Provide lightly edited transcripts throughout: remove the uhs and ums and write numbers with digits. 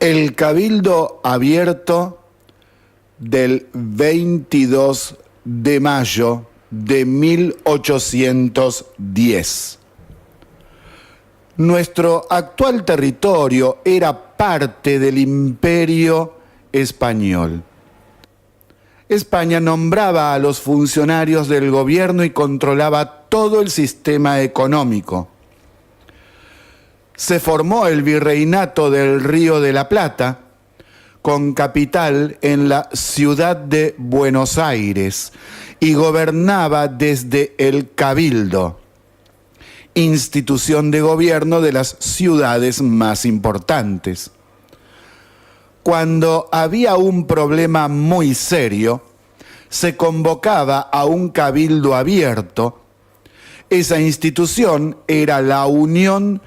El Cabildo Abierto del 22 de mayo de 1810. Nuestro actual territorio era parte del Imperio Español. España nombraba a los funcionarios del gobierno y controlaba todo el sistema económico. Se formó el Virreinato del Río de la Plata, con capital en la ciudad de Buenos Aires, y gobernaba desde el Cabildo, institución de gobierno de las ciudades más importantes. Cuando había un problema muy serio, se convocaba a un cabildo abierto. Esa institución era la unión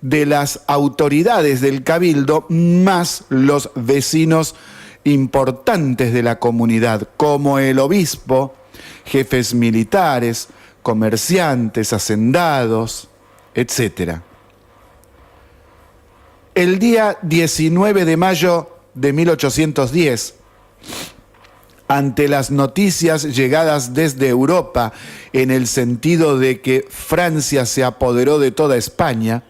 de las autoridades del cabildo más los vecinos importantes de la comunidad, como el obispo, jefes militares, comerciantes, hacendados, etc. El día 19 de mayo de 1810, ante las noticias llegadas desde Europa en el sentido de que Francia se apoderó de toda España,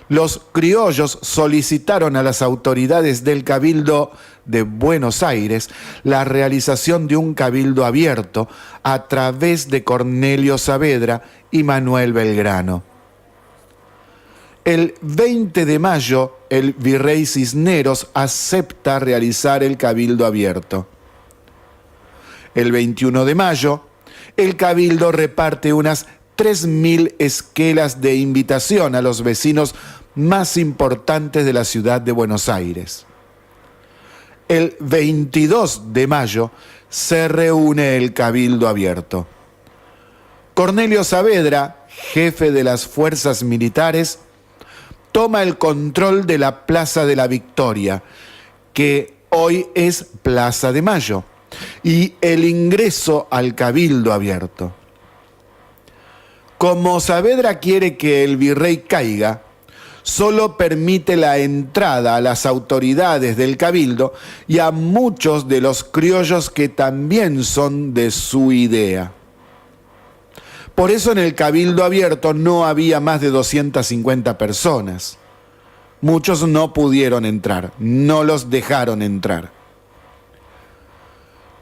los criollos solicitaron a las autoridades del Cabildo de Buenos Aires la realización de un cabildo abierto a través de Cornelio Saavedra y Manuel Belgrano. El 20 de mayo, el virrey Cisneros acepta realizar el cabildo abierto. El 21 de mayo, el cabildo reparte unas 3.000 esquelas de invitación a los vecinos más importantes de la ciudad de Buenos Aires. El 22 de mayo se reúne el Cabildo Abierto. Cornelio Saavedra, jefe de las fuerzas militares, toma el control de la Plaza de la Victoria, que hoy es Plaza de Mayo, y el ingreso al Cabildo Abierto. Como Saavedra quiere que el virrey caiga, solo permite la entrada a las autoridades del cabildo y a muchos de los criollos que también son de su idea. Por eso en el Cabildo Abierto no había más de 250 personas. Muchos no pudieron entrar, no los dejaron entrar.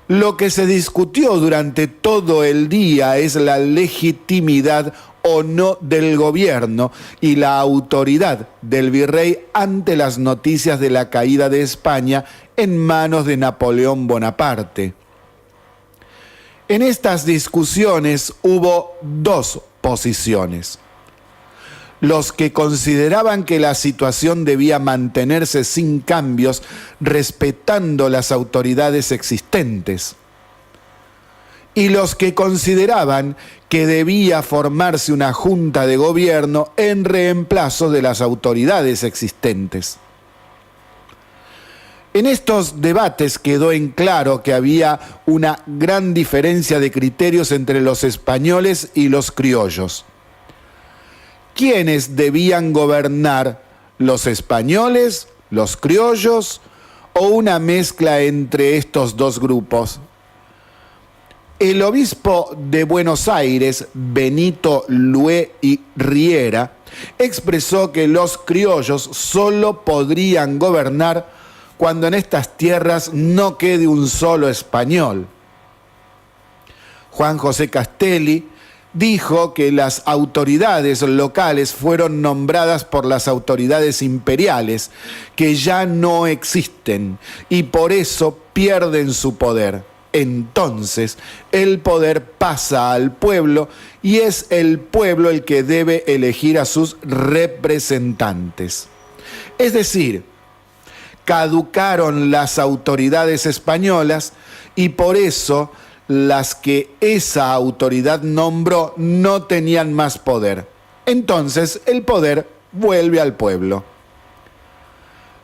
Lo que se discutió durante todo el día es la legitimidad o no del gobierno y la autoridad del virrey ante las noticias de la caída de España en manos de Napoleón Bonaparte. En estas discusiones hubo dos posiciones. Los que consideraban que la situación debía mantenerse sin cambios, respetando las autoridades existentes, y los que consideraban que debía formarse una junta de gobierno en reemplazo de las autoridades existentes. En estos debates quedó en claro que había una gran diferencia de criterios entre los españoles y los criollos. ¿Quiénes debían gobernar? ¿Los españoles, los criollos o una mezcla entre estos dos grupos? El obispo de Buenos Aires, Benito Lué y Riera, expresó que los criollos solo podrían gobernar cuando en estas tierras no quede un solo español. Juan José Castelli dijo que las autoridades locales fueron nombradas por las autoridades imperiales, que ya no existen y por eso pierden su poder. Entonces, el poder pasa al pueblo y es el pueblo el que debe elegir a sus representantes. Es decir, caducaron las autoridades españolas y por eso las que esa autoridad nombró no tenían más poder. Entonces, el poder vuelve al pueblo.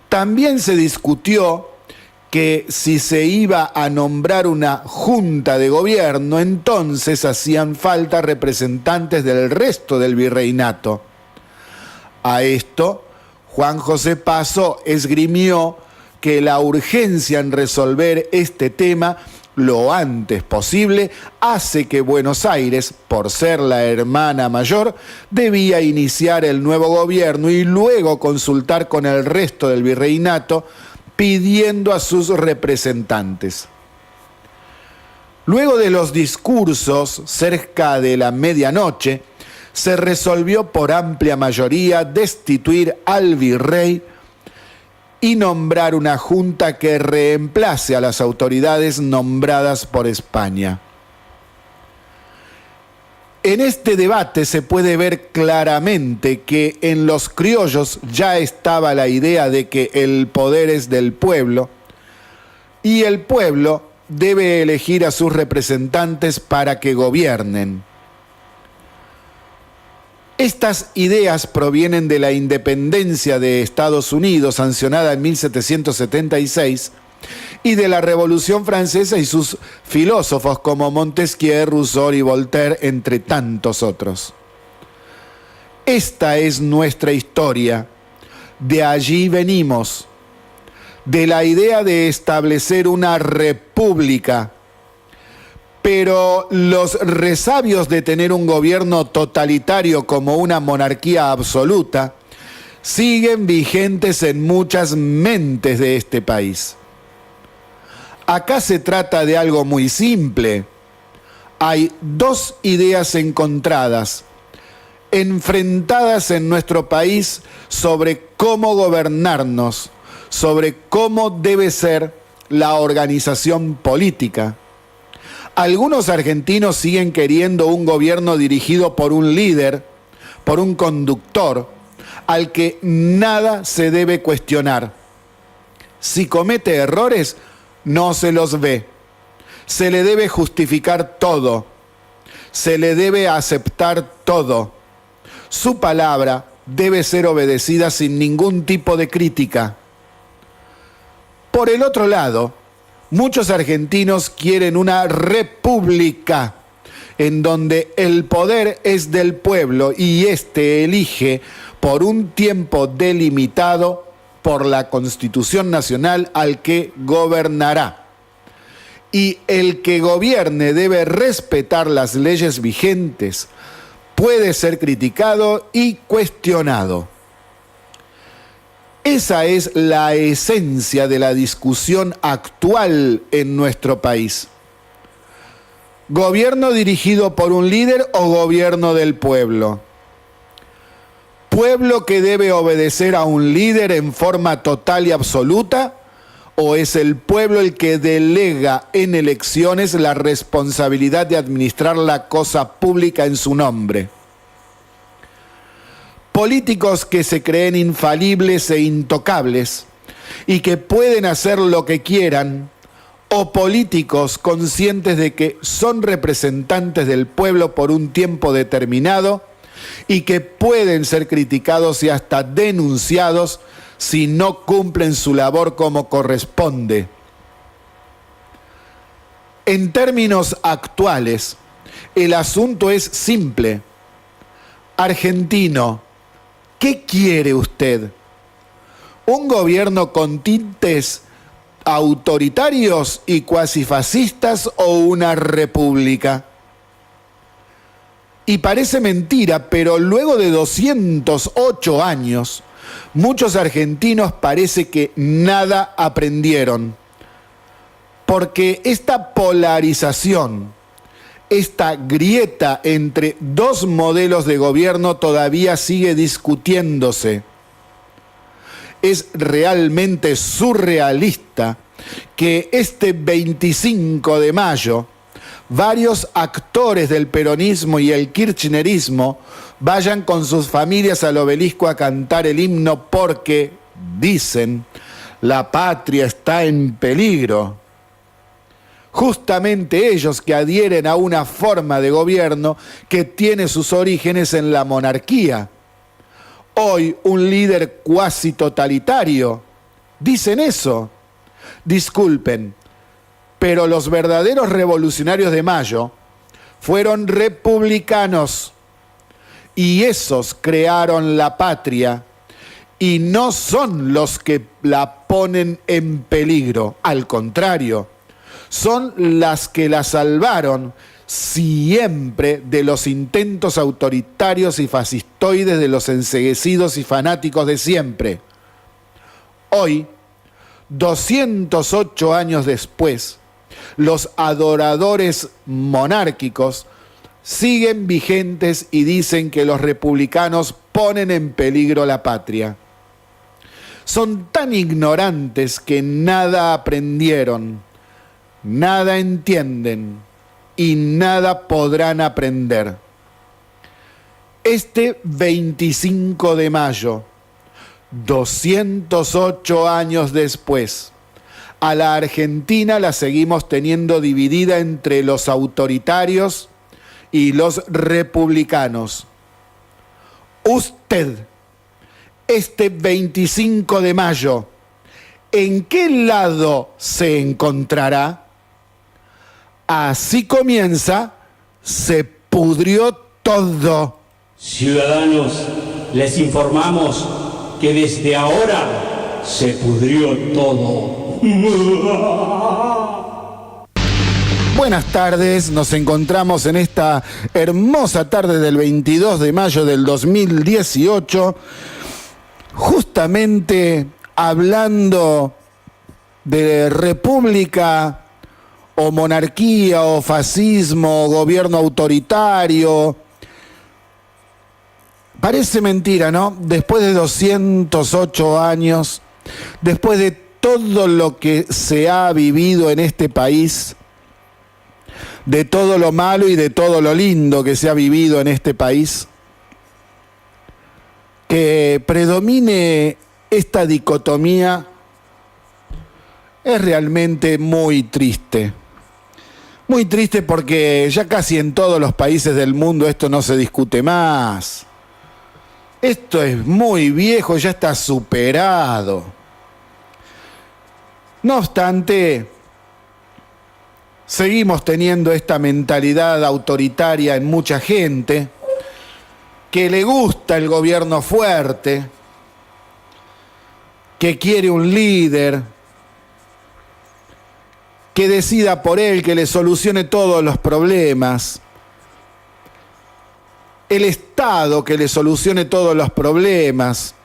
También se discutió que si se iba a nombrar una junta de gobierno, entonces hacían falta representantes del resto del virreinato. A esto, Juan José Paso esgrimió que la urgencia en resolver este tema lo antes posible hace que Buenos Aires, por ser la hermana mayor, debía iniciar el nuevo gobierno y luego consultar con el resto del virreinato pidiendo a sus representantes. Luego de los discursos, cerca de la medianoche, se resolvió por amplia mayoría destituir al virrey y nombrar una junta que reemplace a las autoridades nombradas por España. En este debate se puede ver claramente que en los criollos ya estaba la idea de que el poder es del pueblo y el pueblo debe elegir a sus representantes para que gobiernen. Estas ideas provienen de la independencia de Estados Unidos, sancionada en 1776, y de la Revolución Francesa y sus filósofos como Montesquieu, Rousseau y Voltaire, entre tantos otros. Esta es nuestra historia. De allí venimos, de la idea de establecer una república. Pero los resabios de tener un gobierno totalitario como una monarquía absoluta siguen vigentes en muchas mentes de este país. Acá se trata de algo muy simple. Hay dos ideas encontradas, enfrentadas en nuestro país sobre cómo gobernarnos, sobre cómo debe ser la organización política. Algunos argentinos siguen queriendo un gobierno dirigido por un líder, por un conductor, al que nada se debe cuestionar. Si comete errores, no se los ve. Se le debe justificar todo. Se le debe aceptar todo. Su palabra debe ser obedecida sin ningún tipo de crítica. Por el otro lado, muchos argentinos quieren una república en donde el poder es del pueblo y éste elige por un tiempo delimitado por la Constitución Nacional al que gobernará. Y el que gobierne debe respetar las leyes vigentes, puede ser criticado y cuestionado. Esa es la esencia de la discusión actual en nuestro país. ¿Gobierno dirigido por un líder o gobierno del pueblo? ¿Pueblo que debe obedecer a un líder en forma total y absoluta? ¿O es el pueblo el que delega en elecciones la responsabilidad de administrar la cosa pública en su nombre? Políticos que se creen infalibles e intocables y que pueden hacer lo que quieran, o políticos conscientes de que son representantes del pueblo por un tiempo determinado y que pueden ser criticados y hasta denunciados si no cumplen su labor como corresponde. En términos actuales, el asunto es simple. Argentino, ¿qué quiere usted? ¿Un gobierno con tintes autoritarios y cuasi fascistas o una república? Y parece mentira, pero luego de 208 años, muchos argentinos parece que nada aprendieron. Porque esta polarización, esta grieta entre dos modelos de gobierno todavía sigue discutiéndose. Es realmente surrealista que este 25 de mayo varios actores del peronismo y el kirchnerismo vayan con sus familias al obelisco a cantar el himno porque, dicen, la patria está en peligro. Justamente ellos que adhieren a una forma de gobierno que tiene sus orígenes en la monarquía. Hoy un líder cuasi totalitario. Dicen eso. Disculpen, pero los verdaderos revolucionarios de mayo fueron republicanos y esos crearon la patria y no son los que la ponen en peligro. Al contrario, son las que la salvaron siempre de los intentos autoritarios y fascistoides de los enceguecidos y fanáticos de siempre. Hoy, 208 años después, los adoradores monárquicos siguen vigentes y dicen que los republicanos ponen en peligro la patria. Son tan ignorantes que nada aprendieron, nada entienden y nada podrán aprender. Este 25 de mayo, 208 años después, a la Argentina la seguimos teniendo dividida entre los autoritarios y los republicanos. Usted, este 25 de mayo, ¿en qué lado se encontrará? Así comienza Se Pudrió Todo. Ciudadanos, les informamos que desde ahora se pudrió todo. Buenas tardes, nos encontramos en esta hermosa tarde del 22 de mayo del 2018, justamente hablando de república o monarquía o fascismo o gobierno autoritario. Parece mentira, ¿no? Después de 208 años, después de todo lo que se ha vivido en este país, de todo lo malo y de todo lo lindo que se ha vivido en este país, que predomine esta dicotomía es realmente muy triste. Muy triste porque ya casi en todos los países del mundo esto no se discute más. Esto es muy viejo, ya está superado. No obstante, seguimos teniendo esta mentalidad autoritaria en mucha gente que le gusta el gobierno fuerte, que quiere un líder, que decida por él, que le solucione todos los problemas. El Estado que le solucione todos los problemas.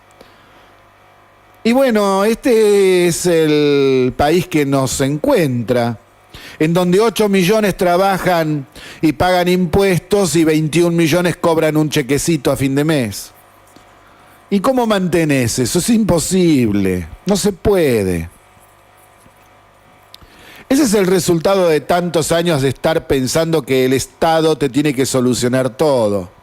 Y bueno, este es el país que nos encuentra, en donde 8 millones trabajan y pagan impuestos y 21 millones cobran un chequecito a fin de mes. ¿Y cómo mantenés eso? Es imposible, no se puede. Ese es el resultado de tantos años de estar pensando que el Estado te tiene que solucionar todo.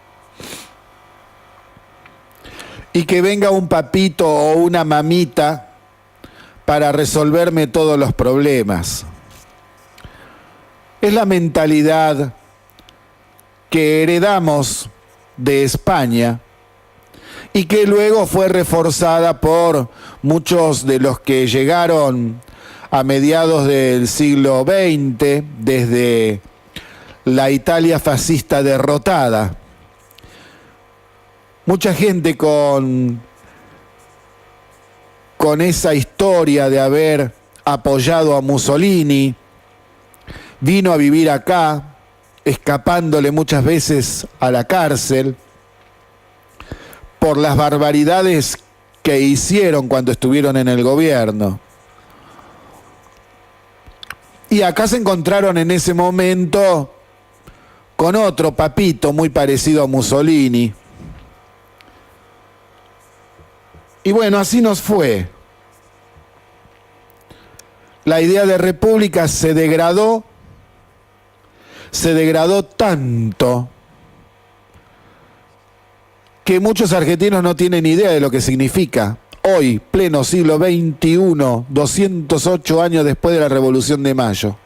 Y que venga un papito o una mamita para resolverme todos los problemas. Es la mentalidad que heredamos de España y que luego fue reforzada por muchos de los que llegaron a mediados del siglo XX, desde la Italia fascista derrotada. Mucha gente con esa historia de haber apoyado a Mussolini vino a vivir acá, escapándole muchas veces a la cárcel por las barbaridades que hicieron cuando estuvieron en el gobierno. Y acá se encontraron en ese momento con otro papito muy parecido a Mussolini. Y bueno, así nos fue. La idea de república se degradó tanto que muchos argentinos no tienen idea de lo que significa. Hoy, pleno siglo XXI, 208 años después de la Revolución de Mayo.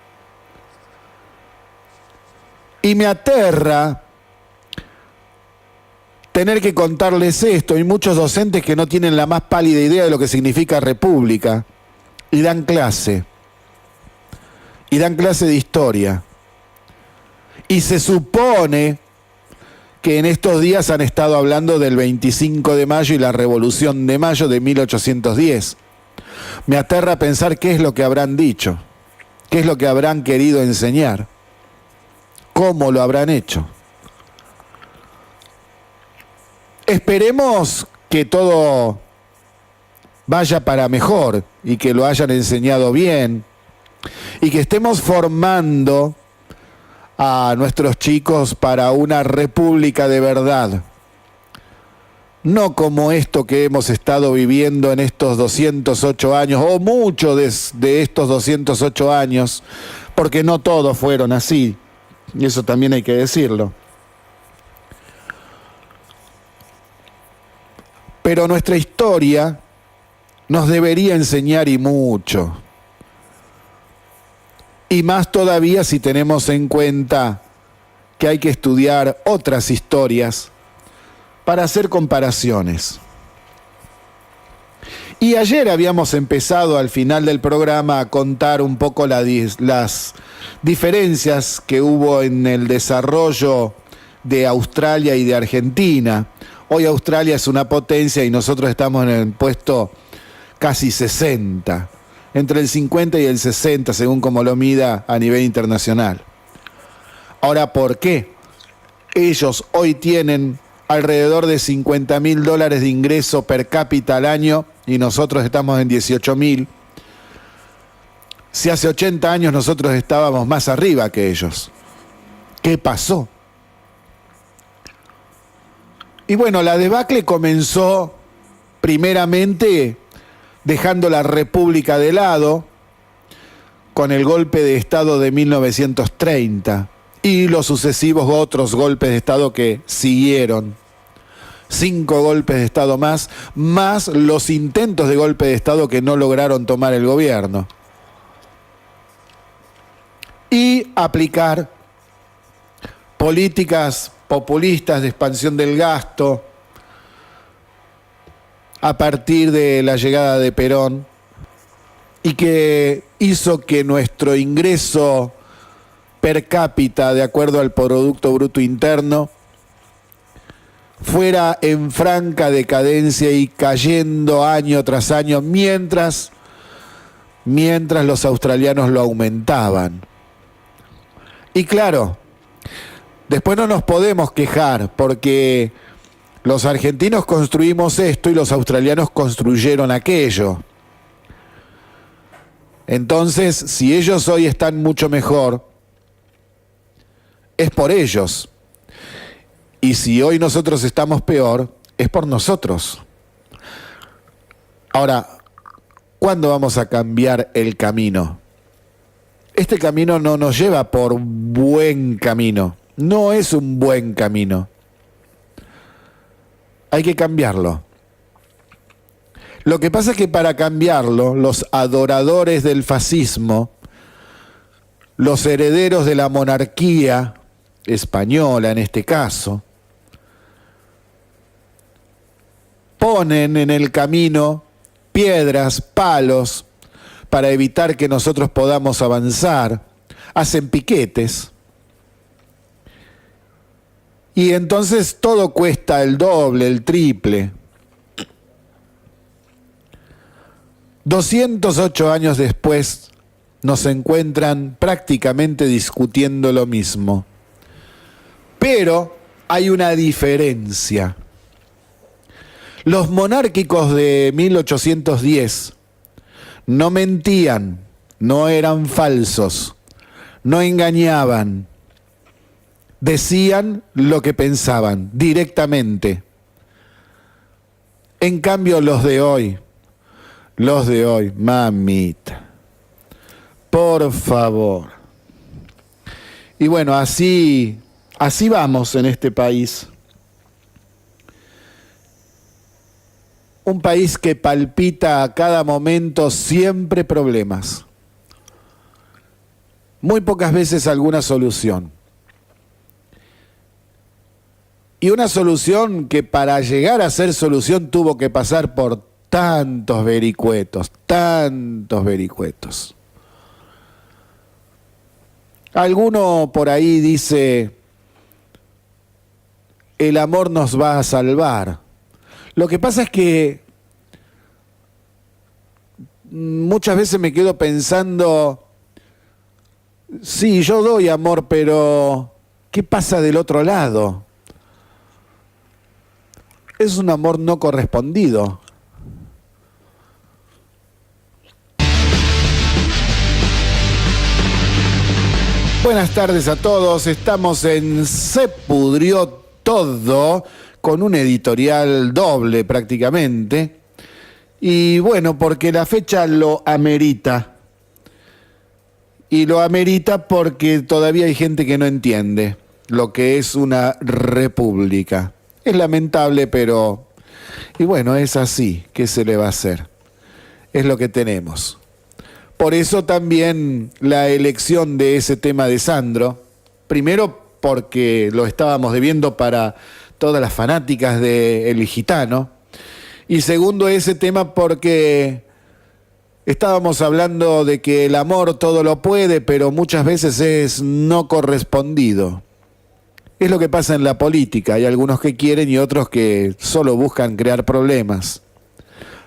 Y me aterra tener que contarles esto. Hay muchos docentes que no tienen la más pálida idea de lo que significa república. Y dan clase. Y dan clase de historia. Y se supone que en estos días han estado hablando del 25 de mayo y la Revolución de Mayo de 1810. Me aterra pensar qué es lo que habrán dicho, qué es lo que habrán querido enseñar, cómo lo habrán hecho. Esperemos que todo vaya para mejor y que lo hayan enseñado bien y que estemos formando a nuestros chicos para una república de verdad. No como esto que hemos estado viviendo en estos 208 años, o mucho de estos 208 años, porque no todos fueron así, y eso también hay que decirlo. Pero nuestra historia nos debería enseñar y mucho. Y más todavía si tenemos en cuenta que hay que estudiar otras historias para hacer comparaciones. Y ayer habíamos empezado al final del programa a contar un poco las diferencias que hubo en el desarrollo de Australia y de Argentina. Hoy Australia es una potencia y nosotros estamos en el puesto casi 60. Entre el 50 y el 60, según como lo mida a nivel internacional. Ahora, ¿por qué? Ellos hoy tienen alrededor de $50.000 de ingreso per cápita al año y nosotros estamos en 18.000. Si hace 80 años nosotros estábamos más arriba que ellos. ¿Qué pasó? Y bueno, la debacle comenzó primeramente dejando la República de lado, con el golpe de Estado de 1930 y los sucesivos otros golpes de Estado que siguieron. 5 golpes de Estado más los intentos de golpe de Estado que no lograron tomar el gobierno. Y aplicar políticas populistas de expansión del gasto, a partir de la llegada de Perón, y que hizo que nuestro ingreso per cápita, de acuerdo al Producto Bruto Interno, fuera en franca decadencia y cayendo año tras año, mientras los australianos lo aumentaban. Y claro, después no nos podemos quejar, porque los argentinos construimos esto y los australianos construyeron aquello. Entonces, si ellos hoy están mucho mejor, es por ellos. Y si hoy nosotros estamos peor, es por nosotros. Ahora, ¿cuándo vamos a cambiar el camino? Este camino no nos lleva por buen camino. No es un buen camino. Hay que cambiarlo. Lo que pasa es que para cambiarlo, los adoradores del fascismo, los herederos de la monarquía española en este caso, ponen en el camino piedras, palos, para evitar que nosotros podamos avanzar, hacen piquetes. Y entonces todo cuesta el doble, el triple. 208 años después nos encuentran prácticamente discutiendo lo mismo. Pero hay una diferencia. Los monárquicos de 1810 no mentían, no eran falsos, no engañaban. Decían lo que pensaban directamente. En cambio, los de hoy, mamita, por favor. Y bueno, así vamos en este país. Un país que palpita a cada momento siempre problemas. Muy pocas veces alguna solución. Y una solución que para llegar a ser solución tuvo que pasar por tantos vericuetos. Alguno por ahí dice, el amor nos va a salvar. Lo que pasa es que muchas veces me quedo pensando, sí, yo doy amor, pero ¿qué pasa del otro lado? Es un amor no correspondido. Buenas tardes a todos, estamos en Se Pudrió Todo, con un editorial doble prácticamente. Y bueno, porque la fecha lo amerita. Y lo amerita porque todavía hay gente que no entiende lo que es una república. Es lamentable, pero... Y bueno, es así, ¿qué se le va a hacer? Es lo que tenemos. Por eso también la elección de ese tema de Sandro, primero porque lo estábamos debiendo para todas las fanáticas de El Gitano, y segundo ese tema porque estábamos hablando de que el amor todo lo puede, pero muchas veces es no correspondido. Es lo que pasa en la política, hay algunos que quieren y otros que solo buscan crear problemas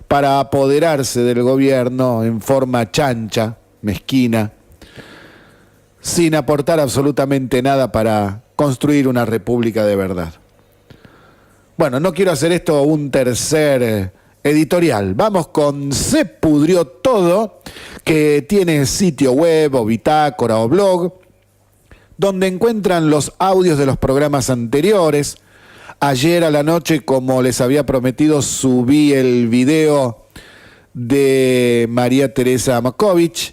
para apoderarse del gobierno en forma chancha, mezquina, sin aportar absolutamente nada para construir una república de verdad. Bueno, no quiero hacer esto un tercer editorial. Vamos con Se Pudrió Todo, que tiene sitio web o bitácora o blog, donde encuentran los audios de los programas anteriores. Ayer a la noche, como les había prometido, subí el video de María Teresa Makovich,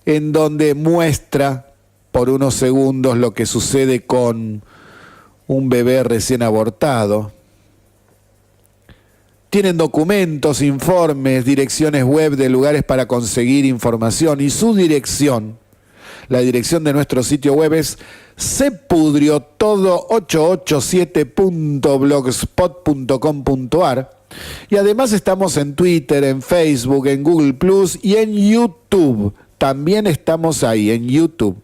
en donde muestra por unos segundos lo que sucede con un bebé recién abortado. Tienen documentos, informes, direcciones web de lugares para conseguir información y su dirección. La dirección de nuestro sitio web es sepudriotodo887.blogspot.com.ar y además estamos en Twitter, en Facebook, en Google Plus y en YouTube. También estamos ahí, en YouTube.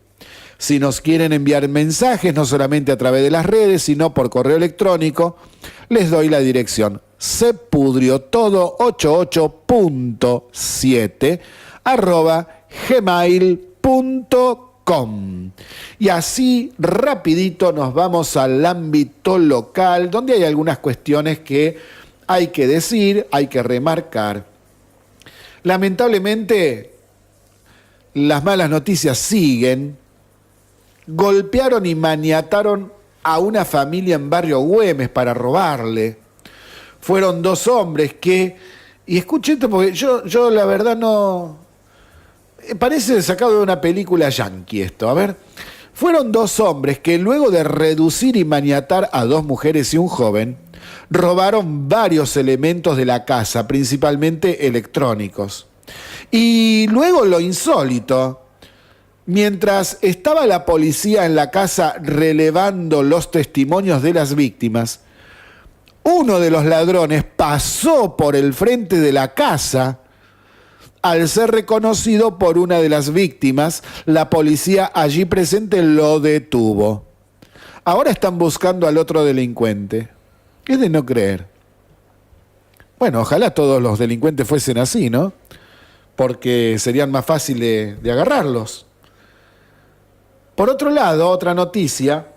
Si nos quieren enviar mensajes, no solamente a través de las redes, sino por correo electrónico, les doy la dirección sepudriotodo887@gmail.com. Y así rapidito nos vamos al ámbito local, donde hay algunas cuestiones que hay que decir, hay que remarcar. Lamentablemente, las malas noticias siguen. Golpearon y maniataron a una familia en Barrio Güemes para robarle. Fueron dos hombres que... Y escuchen esto porque yo la verdad no... Parece sacado de una película yankee esto. A ver. Fueron dos hombres que luego de reducir y maniatar a dos mujeres y un joven, robaron varios elementos de la casa, principalmente electrónicos. Y luego lo insólito... Mientras estaba la policía en la casa relevando los testimonios de las víctimas, uno de los ladrones pasó por el frente de la casa. Al ser reconocido por una de las víctimas, la policía allí presente lo detuvo. Ahora están buscando al otro delincuente. Es de no creer. Bueno, ojalá todos los delincuentes fuesen así, ¿no? Porque serían más fáciles de agarrarlos. Por otro lado, otra noticia,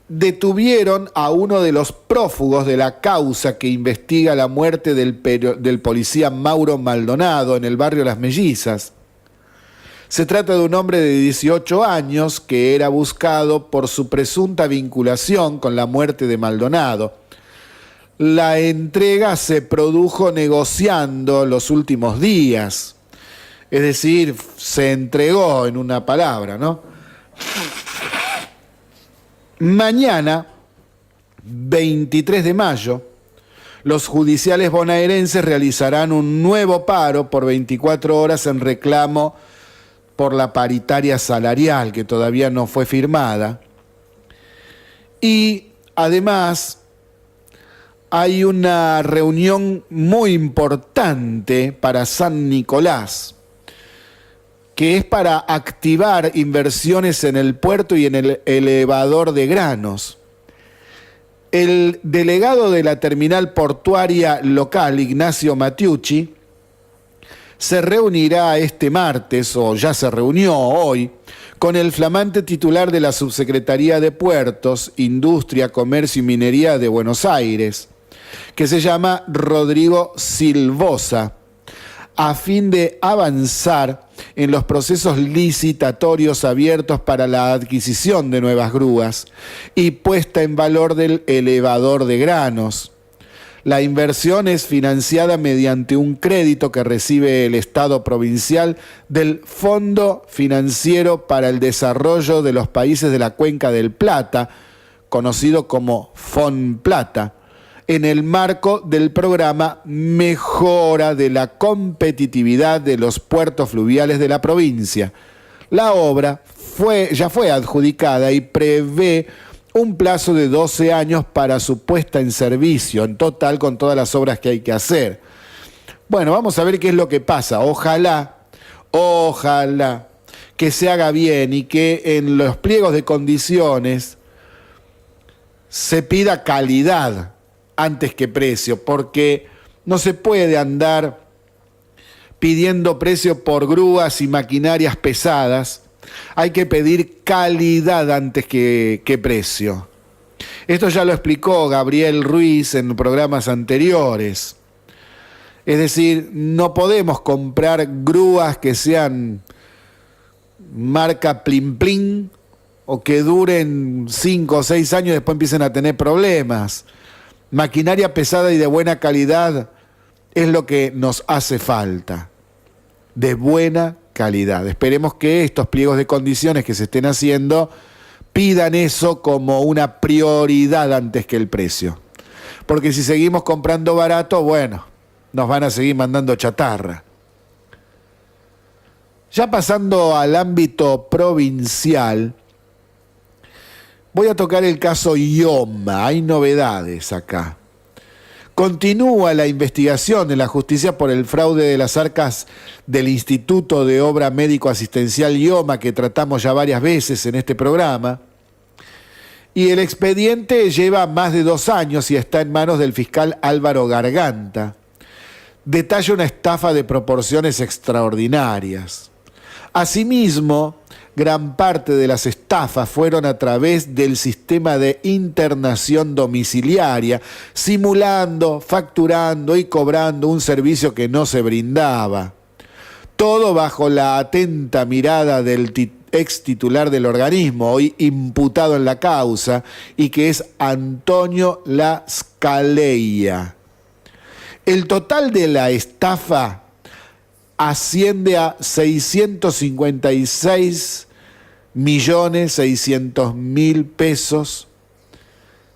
detuvieron a uno de los prófugos de la causa que investiga la muerte del policía Mauro Maldonado en el barrio Las Mellizas. Se trata de un hombre de 18 años que era buscado por su presunta vinculación con la muerte de Maldonado. La entrega se produjo negociando los últimos días, es decir, se entregó en una palabra, ¿no? Mañana, 23 de mayo, los judiciales bonaerenses realizarán un nuevo paro por 24 horas en reclamo por la paritaria salarial que todavía no fue firmada. Y además hay una reunión muy importante para San Nicolás, que es para activar inversiones en el puerto y en el elevador de granos. El delegado de la terminal portuaria local, Ignacio Matiucci, se reunirá este martes, o ya se reunió hoy, con el flamante titular de la Subsecretaría de Puertos, Industria, Comercio y Minería de Buenos Aires, que se llama Rodrigo Silvosa, a fin de avanzar en los procesos licitatorios abiertos para la adquisición de nuevas grúas y puesta en valor del elevador de granos. La inversión es financiada mediante un crédito que recibe el Estado provincial del Fondo Financiero para el Desarrollo de los Países de la Cuenca del Plata, conocido como FONPLATA, en el marco del programa Mejora de la Competitividad de los Puertos Fluviales de la provincia. La obra ya fue adjudicada y prevé un plazo de 12 años para su puesta en servicio, en total con todas las obras que hay que hacer. Bueno, vamos a ver qué es lo que pasa. Ojalá que se haga bien y que en los pliegos de condiciones se pida calidad antes que precio, porque no se puede andar pidiendo precio por grúas y maquinarias pesadas. Hay que pedir calidad antes que precio. Esto ya lo explicó Gabriel Ruiz en programas anteriores. Es decir, no podemos comprar grúas que sean marca Plin Plin o que duren 5 o 6 años y después empiecen a tener problemas. Maquinaria pesada y de buena calidad es lo que nos hace falta. De buena calidad. Esperemos que estos pliegos de condiciones que se estén haciendo pidan eso como una prioridad antes que el precio. Porque si seguimos comprando barato, bueno, nos van a seguir mandando chatarra. Ya pasando al ámbito provincial, voy a tocar el caso IOMA. Hay novedades acá. Continúa la investigación de la justicia por el fraude de las arcas del Instituto de Obra Médico Asistencial IOMA, que tratamos ya varias veces en este programa. Y el expediente lleva más de 2 años y está en manos del fiscal Álvaro Garganta. Detalla una estafa de proporciones extraordinarias. Asimismo, gran parte de las estafas fueron a través del sistema de internación domiciliaria, simulando, facturando y cobrando un servicio que no se brindaba. Todo bajo la atenta mirada del ex titular del organismo, hoy imputado en la causa, y que es Antonio Lascaleia. El total de la estafa asciende a 656.600.000 pesos,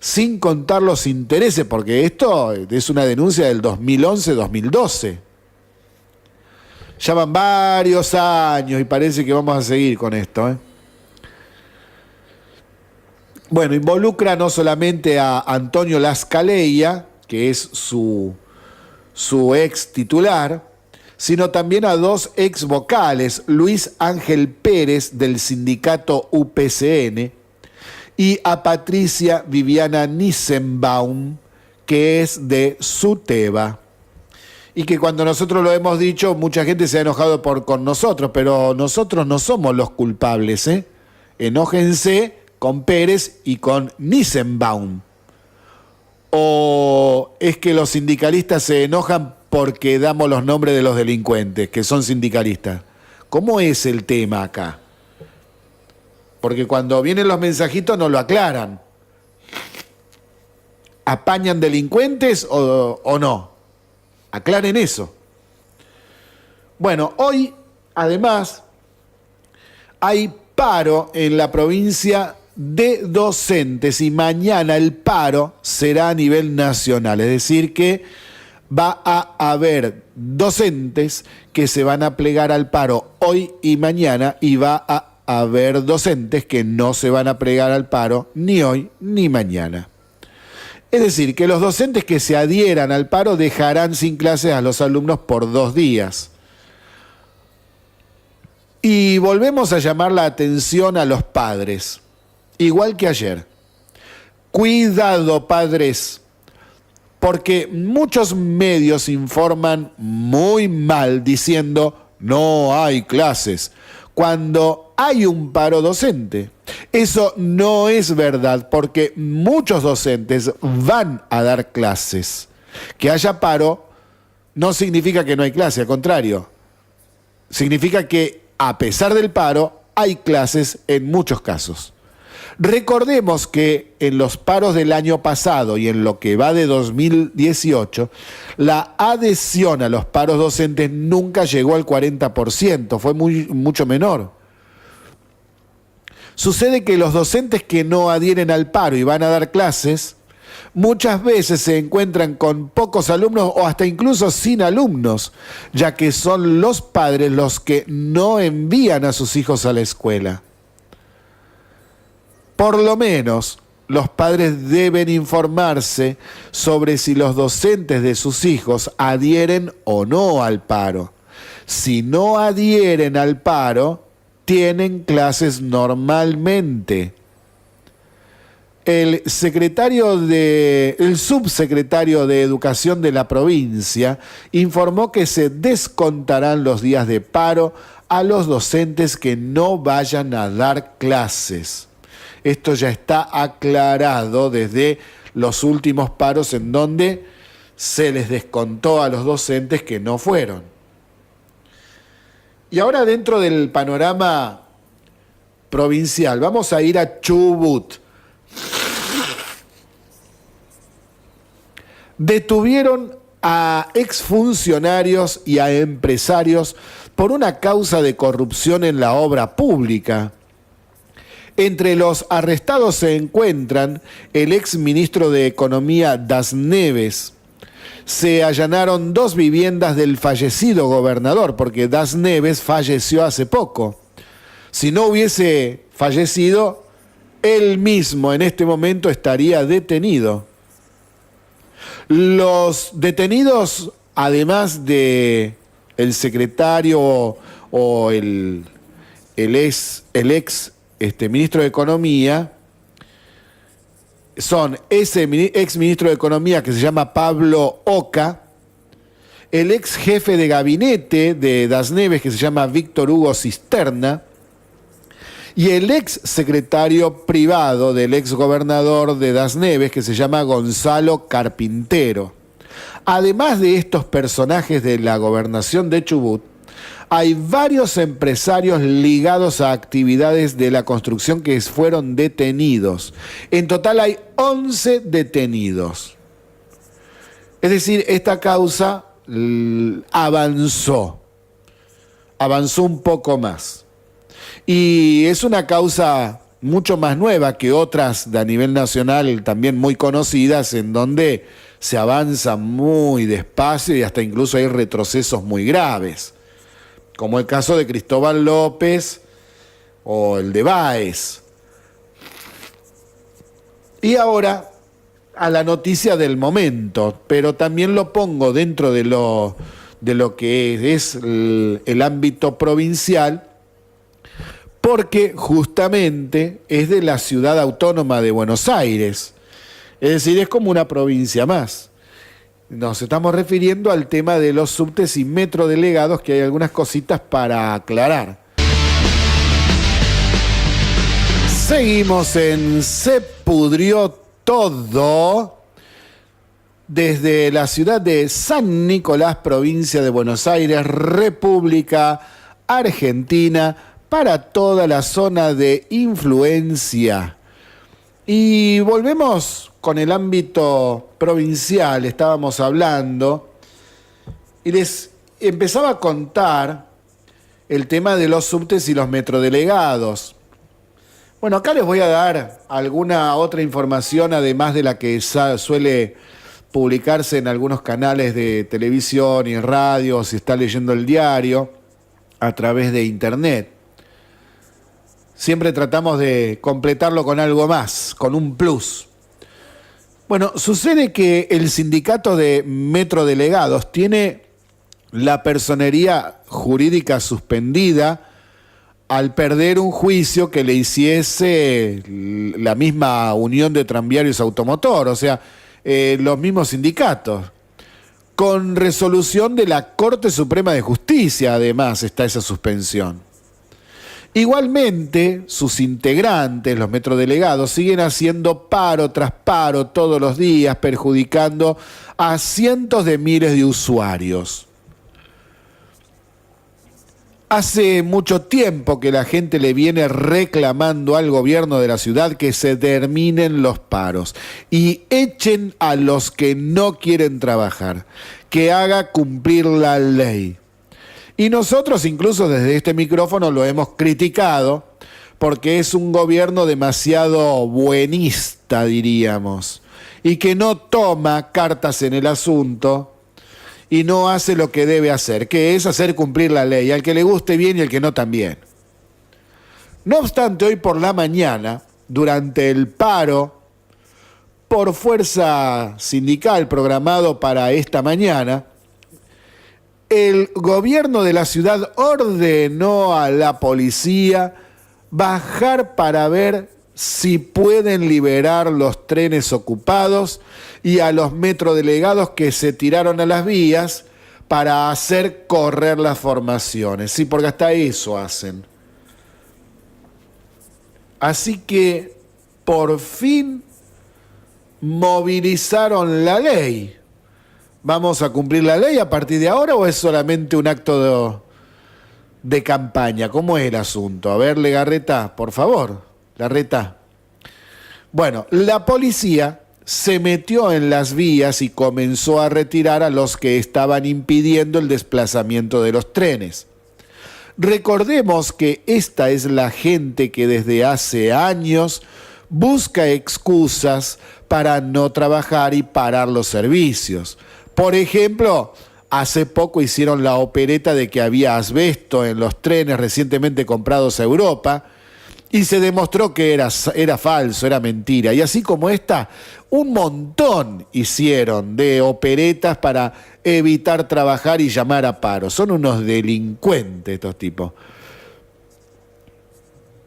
sin contar los intereses, porque esto es una denuncia del 2011-2012. Ya van varios años y parece que vamos a seguir con esto, Bueno, involucra no solamente a Antonio Lascaleia, que es su ex titular, sino también a 2 ex vocales, Luis Ángel Pérez del sindicato UPCN y a Patricia Viviana Nissenbaum, que es de SUTEBA. Y que cuando nosotros lo hemos dicho, mucha gente se ha enojado con nosotros, pero nosotros no somos los culpables, Enójense con Pérez y con Nissenbaum. ¿O es que los sindicalistas se enojan porque damos los nombres de los delincuentes, que son sindicalistas? ¿Cómo es el tema acá? Porque cuando vienen los mensajitos no lo aclaran. ¿Apañan delincuentes o no? Aclaren eso. Bueno, hoy, además, hay paro en la provincia de docentes y mañana el paro será a nivel nacional. Es decir que va a haber docentes que se van a plegar al paro hoy y mañana y va a haber docentes que no se van a plegar al paro ni hoy ni mañana. Es decir, que los docentes que se adhieran al paro dejarán sin clases a los alumnos por 2 días. Y volvemos a llamar la atención a los padres, igual que ayer. Cuidado, padres, porque muchos medios informan muy mal diciendo no hay clases, cuando hay un paro docente. Eso no es verdad, porque muchos docentes van a dar clases. Que haya paro no significa que no hay clase, al contrario. Significa que a pesar del paro hay clases en muchos casos. Recordemos que en los paros del año pasado y en lo que va de 2018, la adhesión a los paros docentes nunca llegó al 40%, fue mucho menor. Sucede que los docentes que no adhieren al paro y van a dar clases, muchas veces se encuentran con pocos alumnos o hasta incluso sin alumnos, ya que son los padres los que no envían a sus hijos a la escuela. Por lo menos, los padres deben informarse sobre si los docentes de sus hijos adhieren o no al paro. Si no adhieren al paro, tienen clases normalmente. El subsecretario de Educación de la provincia informó que se descontarán los días de paro a los docentes que no vayan a dar clases. Esto ya está aclarado desde los últimos paros en donde se les descontó a los docentes que no fueron. Y ahora, dentro del panorama provincial, vamos a ir a Chubut. Detuvieron a exfuncionarios y a empresarios por una causa de corrupción en la obra pública. Entre los arrestados se encuentran el exministro de Economía Das Neves. Se allanaron 2 viviendas del fallecido gobernador, porque Das Neves falleció hace poco. Si no hubiese fallecido, él mismo en este momento estaría detenido. Los detenidos, además de el secretario o el ex ministro de Economía, son ese ex ministro de Economía que se llama Pablo Oca, el ex jefe de gabinete de Das Neves que se llama Víctor Hugo Cisterna, y el ex secretario privado del ex gobernador de Das Neves que se llama Gonzalo Carpintero. Además de estos personajes de la gobernación de Chubut, hay varios empresarios ligados a actividades de la construcción que fueron detenidos. En total hay 11 detenidos. Es decir, esta causa avanzó un poco más. Y es una causa mucho más nueva que otras de a nivel nacional también muy conocidas, en donde se avanza muy despacio y hasta incluso hay retrocesos muy graves, como el caso de Cristóbal López o el de Báez. Y ahora a la noticia del momento, pero también lo pongo dentro de lo que es el ámbito provincial, porque justamente es de la ciudad autónoma de Buenos Aires. Es decir, es como una provincia más. Nos estamos refiriendo al tema de los subtes y metrodelegados, que hay algunas cositas para aclarar. Seguimos en Se Pudrió Todo, desde la ciudad de San Nicolás, provincia de Buenos Aires, República Argentina, para toda la zona de influencia. Y volvemos con el ámbito provincial, estábamos hablando, y les empezaba a contar el tema de los subtes y los metrodelegados. Bueno, acá les voy a dar alguna otra información, además de la que suele publicarse en algunos canales de televisión y radio, si está leyendo el diario, a través de internet. Siempre tratamos de completarlo con algo más, con un plus. Bueno, sucede que el sindicato de metrodelegados tiene la personería jurídica suspendida al perder un juicio que le hiciese la misma Unión de Tranviarios Automotor, o sea, los mismos sindicatos. Con resolución de la Corte Suprema de Justicia, además, está esa suspensión. Igualmente, sus integrantes, los metrodelegados, siguen haciendo paro tras paro todos los días, perjudicando a cientos de miles de usuarios. Hace mucho tiempo que la gente le viene reclamando al gobierno de la ciudad que se terminen los paros y echen a los que no quieren trabajar, que haga cumplir la ley. Y nosotros incluso desde este micrófono lo hemos criticado porque es un gobierno demasiado buenista, diríamos, y que no toma cartas en el asunto y no hace lo que debe hacer, que es hacer cumplir la ley, al que le guste bien y al que no también. No obstante, hoy por la mañana, durante el paro por fuerza sindical programado para esta mañana, el gobierno de la ciudad ordenó a la policía bajar para ver si pueden liberar los trenes ocupados y a los metrodelegados que se tiraron a las vías para hacer correr las formaciones. Sí, porque hasta eso hacen. Así que por fin movilizaron la ley. ¿Vamos a cumplir la ley a partir de ahora o es solamente un acto de campaña? ¿Cómo es el asunto? A ver, Legarreta, por favor. Larreta. Bueno, la policía se metió en las vías y comenzó a retirar a los que estaban impidiendo el desplazamiento de los trenes. Recordemos que esta es la gente que desde hace años busca excusas para no trabajar y parar los servicios. Por ejemplo, hace poco hicieron la opereta de que había asbesto en los trenes recientemente comprados a Europa y se demostró que era falso, era mentira. Y así como esta, un montón hicieron de operetas para evitar trabajar y llamar a paro. Son unos delincuentes estos tipos.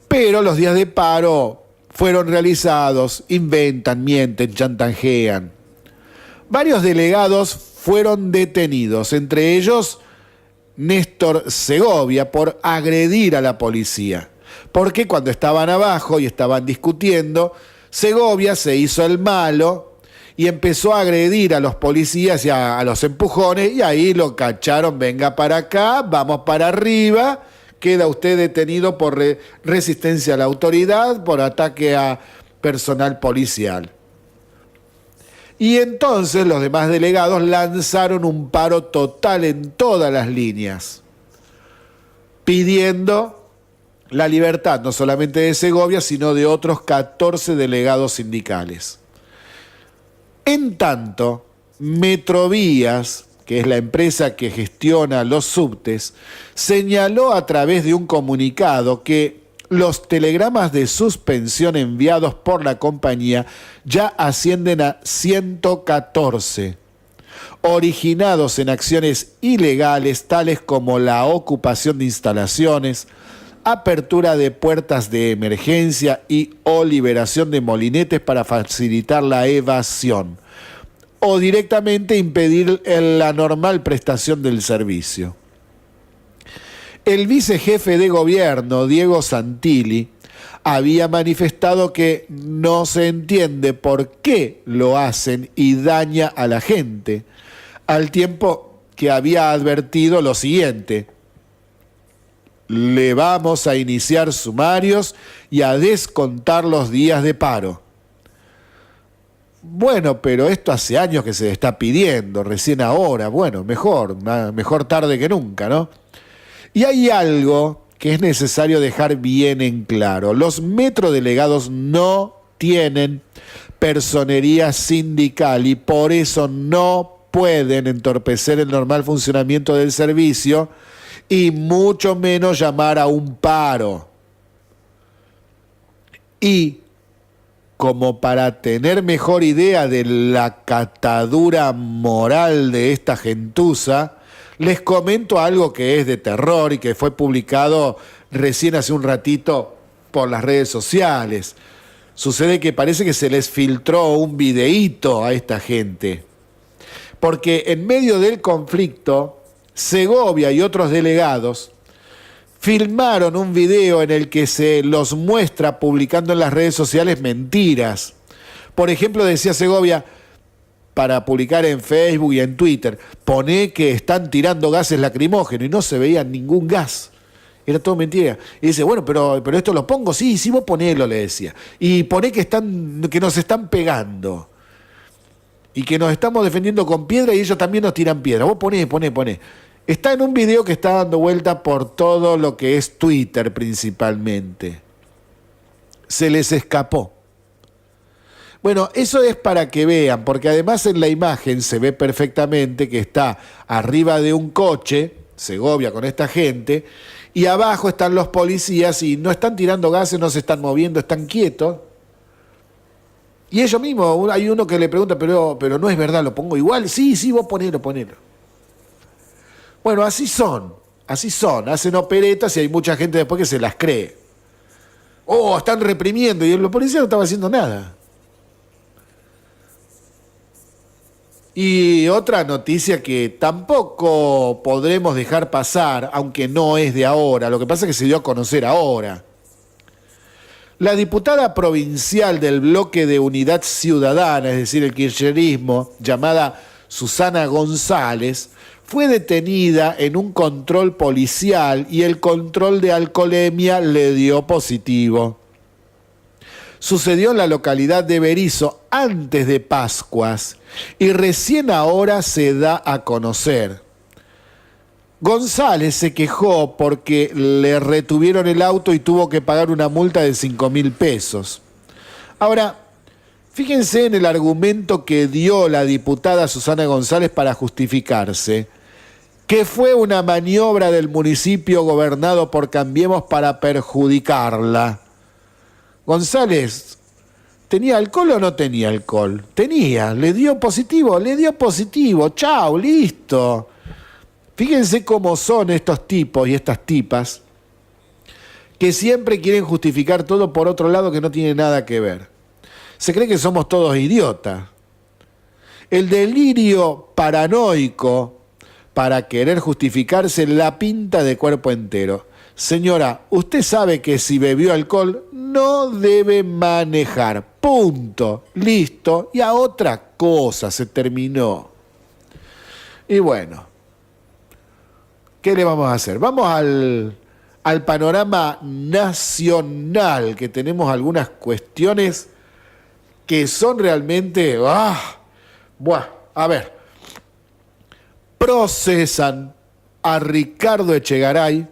Pero los días de paro fueron realizados, inventan, mienten, chantajean. Varios delegados fueron detenidos, entre ellos Néstor Segovia, por agredir a la policía. Porque cuando estaban abajo y estaban discutiendo, Segovia se hizo el malo y empezó a agredir a los policías y a los empujones, y ahí lo cacharon: venga para acá, vamos para arriba, queda usted detenido por resistencia a la autoridad, por ataque a personal policial. Y entonces los demás delegados lanzaron un paro total en todas las líneas, pidiendo la libertad no solamente de Segovia, sino de otros 14 delegados sindicales. En tanto, Metrovías, que es la empresa que gestiona los subtes, señaló a través de un comunicado que los telegramas de suspensión enviados por la compañía ya ascienden a 114, originados en acciones ilegales tales como la ocupación de instalaciones, apertura de puertas de emergencia y o liberación de molinetes para facilitar la evasión, o directamente impedir la normal prestación del servicio. El vicejefe de gobierno, Diego Santilli, había manifestado que no se entiende por qué lo hacen y daña a la gente, al tiempo que había advertido lo siguiente: le vamos a iniciar sumarios y a descontar los días de paro. Bueno, pero esto hace años que se está pidiendo, recién ahora. Bueno, mejor tarde que nunca, ¿no? Y hay algo que es necesario dejar bien en claro: los metrodelegados no tienen personería sindical y por eso no pueden entorpecer el normal funcionamiento del servicio y mucho menos llamar a un paro. Y como para tener mejor idea de la catadura moral de esta gentuza, Les comento algo que es de terror y que fue publicado recién hace un ratito por las redes sociales. Sucede que parece que se les filtró un videíto a esta gente. Porque en medio del conflicto, Segovia y otros delegados filmaron un video en el que se los muestra publicando en las redes sociales mentiras. Por ejemplo, decía Segovia, para publicar en Facebook y en Twitter, poné que están tirando gases lacrimógenos, y no se veía ningún gas. Era todo mentira. Y dice, bueno, pero esto lo pongo, sí, vos ponelo, le decía. Y poné que nos están pegando. Y que nos estamos defendiendo con piedra y ellos también nos tiran piedra. Vos poné. Está en un video que está dando vuelta por todo lo que es Twitter principalmente. Se les escapó. Bueno, eso es para que vean, porque además en la imagen se ve perfectamente que está arriba de un coche, Segovia con esta gente, y abajo están los policías y no están tirando gases, no se están moviendo, están quietos. Y ellos mismos, hay uno que le pregunta, pero no es verdad, ¿lo pongo igual? Sí, vos ponelo. Bueno, así son, hacen operetas y hay mucha gente después que se las cree. Oh, están reprimiendo y los policías no estaban haciendo nada. Y otra noticia que tampoco podremos dejar pasar, aunque no es de ahora, lo que pasa es que se dio a conocer ahora. La diputada provincial del bloque de Unidad Ciudadana, es decir, el kirchnerismo, llamada Susana González, fue detenida en un control policial y el control de alcoholemia le dio positivo. Sucedió en la localidad de Berisso antes de Pascuas y recién ahora se da a conocer. González se quejó porque le retuvieron el auto y tuvo que pagar una multa de 5.000 pesos. Ahora, fíjense en el argumento que dio la diputada Susana González para justificarse, que fue una maniobra del municipio gobernado por Cambiemos para perjudicarla. González, ¿tenía alcohol o no tenía alcohol? Tenía, le dio positivo, chao, listo. Fíjense cómo son estos tipos y estas tipas que siempre quieren justificar todo por otro lado que no tiene nada que ver. Se cree que somos todos idiotas. El delirio paranoico para querer justificarse la pinta de cuerpo entero. Señora, usted sabe que si bebió alcohol no debe manejar. Punto. Listo. Y a otra cosa se terminó. Y bueno, ¿qué le vamos a hacer? Vamos al panorama nacional, que tenemos algunas cuestiones que son realmente... a ver. Procesan a Ricardo Echegaray,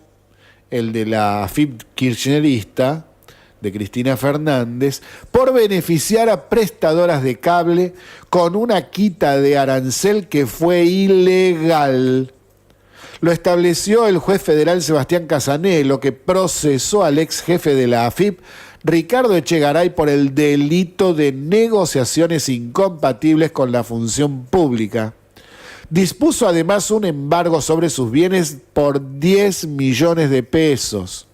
el de la AFIP kirchnerista, de Cristina Fernández, por beneficiar a prestadoras de cable con una quita de arancel que fue ilegal. Lo estableció el juez federal Sebastián Casanelo, que procesó al ex jefe de la AFIP, Ricardo Echegaray, por el delito de negociaciones incompatibles con la función pública. Dispuso además un embargo sobre sus bienes por 10 millones de pesos.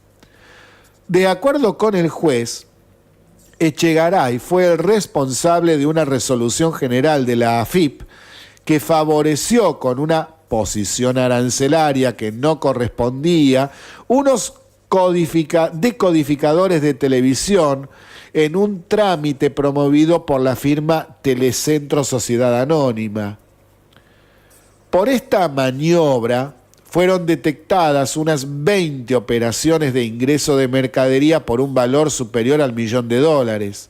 De acuerdo con el juez, Echegaray fue el responsable de una resolución general de la AFIP que favoreció con una posición arancelaria que no correspondía unos decodificadores de televisión en un trámite promovido por la firma Telecentro Sociedad Anónima. Por esta maniobra fueron detectadas unas 20 operaciones de ingreso de mercadería por un valor superior al $1.000.000.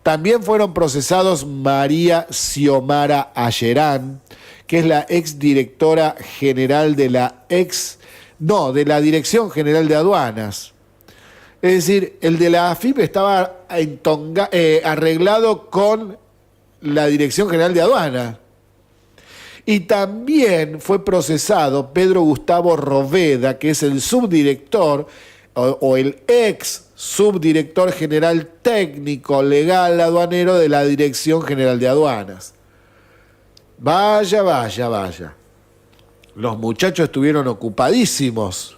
También fueron procesados María Xiomara Ayerán, que es la exdirectora general de la Dirección General de Aduanas. Es decir, el de la AFIP estaba arreglado con la Dirección General de Aduanas. Y también fue procesado Pedro Gustavo Roveda, que es el subdirector o el ex subdirector general técnico legal aduanero de la Dirección General de Aduanas. Vaya. Los muchachos estuvieron ocupadísimos.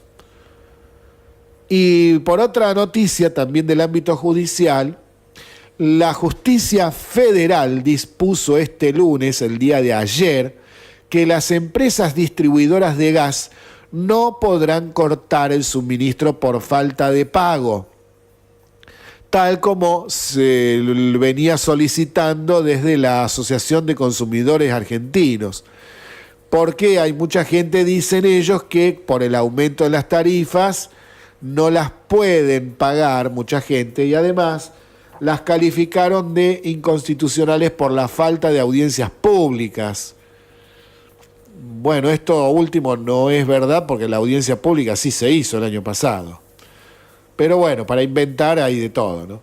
Y por otra noticia también del ámbito judicial, la justicia federal dispuso este lunes, el día de ayer, que las empresas distribuidoras de gas no podrán cortar el suministro por falta de pago, tal como se venía solicitando desde la Asociación de Consumidores Argentinos. Porque hay mucha gente, dicen ellos, que por el aumento de las tarifas no las pueden pagar, mucha gente, y además las calificaron de inconstitucionales por la falta de audiencias públicas. Bueno, esto último no es verdad porque la audiencia pública sí se hizo el año pasado. Pero bueno, para inventar hay de todo, ¿no?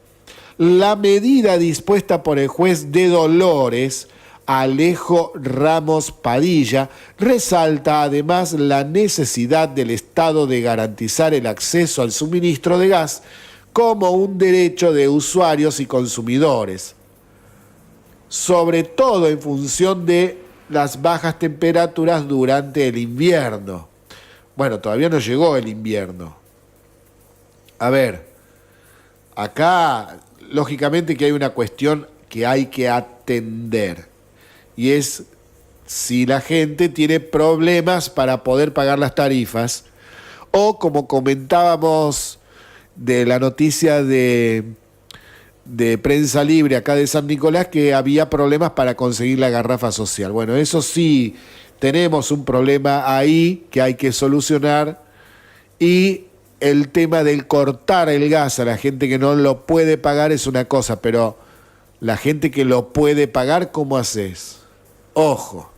La medida dispuesta por el juez de Dolores, Alejo Ramos Padilla, resalta además la necesidad del Estado de garantizar el acceso al suministro de gas como un derecho de usuarios y consumidores, sobre todo en función de las bajas temperaturas durante el invierno. Bueno, todavía no llegó el invierno. A ver, acá lógicamente que hay una cuestión que hay que atender, y es si la gente tiene problemas para poder pagar las tarifas, o como comentábamos de la noticia de Prensa Libre acá de San Nicolás, que había problemas para conseguir la garrafa social. Bueno, eso sí, tenemos un problema ahí que hay que solucionar, y el tema del cortar el gas a la gente que no lo puede pagar es una cosa, pero la gente que lo puede pagar, ¿cómo haces? Ojo.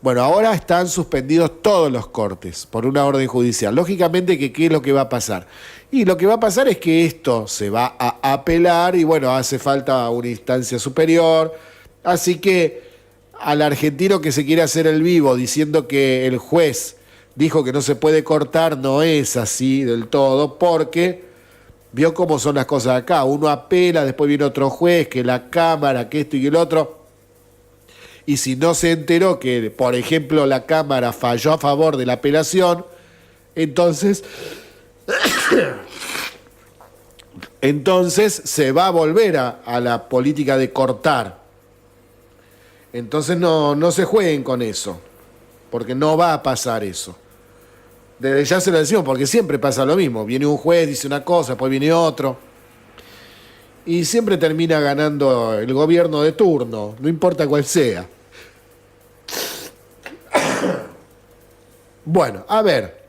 Bueno, ahora están suspendidos todos los cortes por una orden judicial. Lógicamente que ¿qué es lo que va a pasar? Y lo que va a pasar es que esto se va a apelar y bueno, hace falta una instancia superior. Así que al argentino que se quiere hacer el vivo diciendo que el juez dijo que no se puede cortar, no es así del todo, porque vio cómo son las cosas acá. Uno apela, después viene otro juez, que la Cámara, que esto y que el otro. Y si no se enteró que, por ejemplo, la Cámara falló a favor de la apelación, entonces se va a volver a la política de cortar. Entonces no se jueguen con eso, porque no va a pasar eso. Desde ya se lo decimos, porque siempre pasa lo mismo. Viene un juez, dice una cosa, después viene otro. Y siempre termina ganando el gobierno de turno, no importa cuál sea. Bueno, a ver.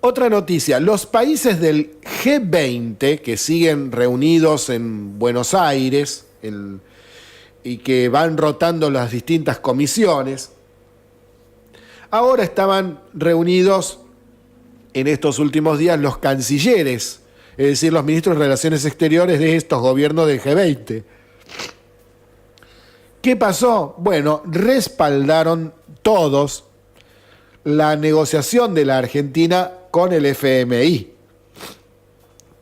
Otra noticia. Los países del G20, que siguen reunidos en Buenos Aires y que van rotando las distintas comisiones, ahora estaban reunidos en estos últimos días los cancilleres, es decir, los ministros de Relaciones Exteriores de estos gobiernos del G20. ¿Qué pasó? Bueno, respaldaron todos la negociación de la Argentina con el FMI.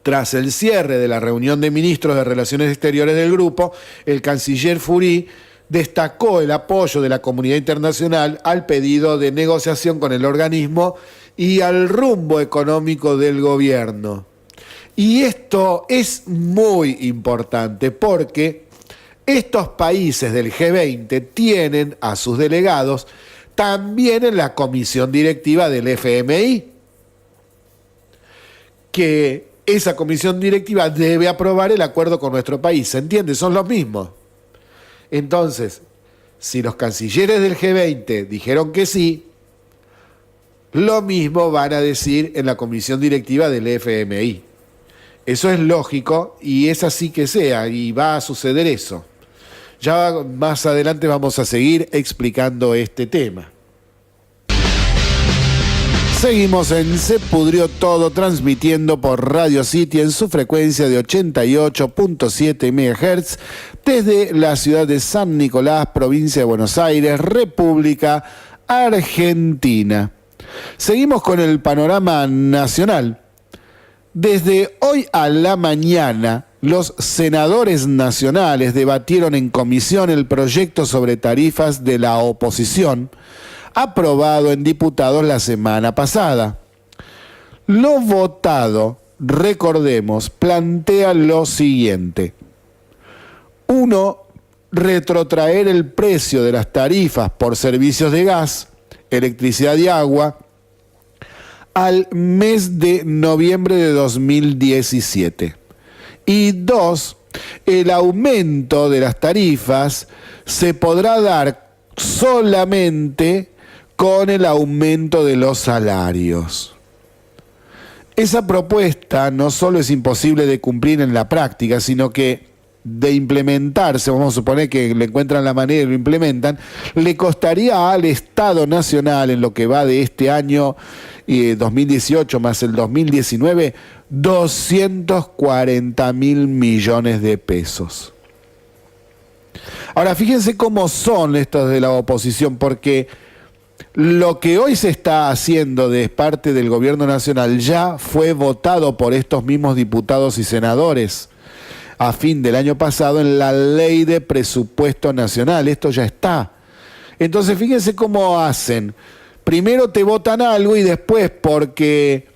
Tras el cierre de la reunión de ministros de Relaciones Exteriores del grupo, el canciller Fury destacó el apoyo de la comunidad internacional al pedido de negociación con el organismo y al rumbo económico del gobierno. Y esto es muy importante porque estos países del G20 tienen a sus delegados también en la comisión directiva del FMI, que esa comisión directiva debe aprobar el acuerdo con nuestro país. ¿Se entiende? Son los mismos. Entonces, si los cancilleres del G20 dijeron que sí, lo mismo van a decir en la comisión directiva del FMI. Eso es lógico y es así que sea, y va a suceder eso. Ya más adelante vamos a seguir explicando este tema. Seguimos en Se Pudrió Todo, transmitiendo por Radio City en su frecuencia de 88.7 MHz desde la ciudad de San Nicolás, provincia de Buenos Aires, República Argentina. Seguimos con el panorama nacional. Desde hoy a la mañana, los senadores nacionales debatieron en comisión el proyecto sobre tarifas de la oposición, aprobado en diputados la semana pasada. Lo votado, recordemos, plantea lo siguiente. 1. Retrotraer el precio de las tarifas por servicios de gas, electricidad y agua al mes de noviembre de 2017. Y 2. El aumento de las tarifas se podrá dar solamente con el aumento de los salarios. Esa propuesta no solo es imposible de cumplir en la práctica, sino que de implementarse, vamos a suponer que le encuentran la manera y lo implementan, le costaría al Estado Nacional, en lo que va de este año 2018 más el 2019, 240.000 millones de pesos. Ahora, fíjense cómo son estos de la oposición, porque lo que hoy se está haciendo de parte del gobierno nacional ya fue votado por estos mismos diputados y senadores a fin del año pasado en la Ley de Presupuesto Nacional. Esto ya está. Entonces, fíjense cómo hacen. Primero te votan algo y después, porque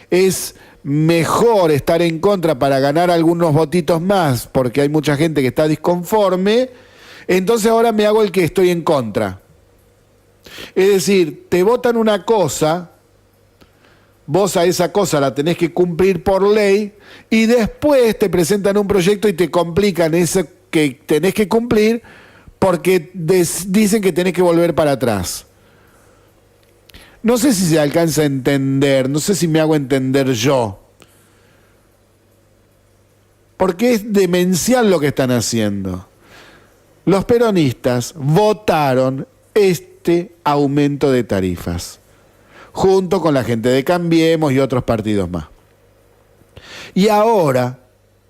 es mejor estar en contra para ganar algunos votitos más, porque hay mucha gente que está disconforme, entonces ahora me hago el que estoy en contra. Es decir, te votan una cosa, vos a esa cosa la tenés que cumplir por ley, y después te presentan un proyecto y te complican eso que tenés que cumplir porque dicen que tenés que volver para atrás. No sé si se alcanza a entender, no sé si me hago entender yo. Porque es demencial lo que están haciendo. Los peronistas votaron este aumento de tarifas, junto con la gente de Cambiemos y otros partidos más. Y ahora,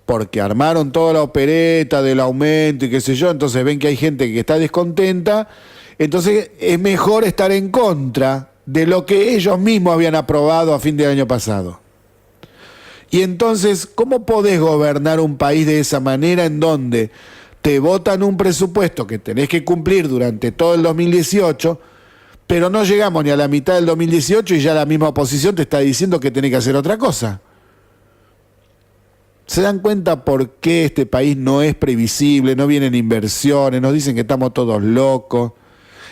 porque armaron toda la opereta del aumento y qué sé yo, entonces ven que hay gente que está descontenta, entonces es mejor estar en contra de lo que ellos mismos habían aprobado a fin del año pasado. Y entonces, ¿cómo podés gobernar un país de esa manera en donde te votan un presupuesto que tenés que cumplir durante todo el 2018, pero no llegamos ni a la mitad del 2018 y ya la misma oposición te está diciendo que tenés que hacer otra cosa? ¿Se dan cuenta por qué este país no es previsible, no vienen inversiones, nos dicen que estamos todos locos?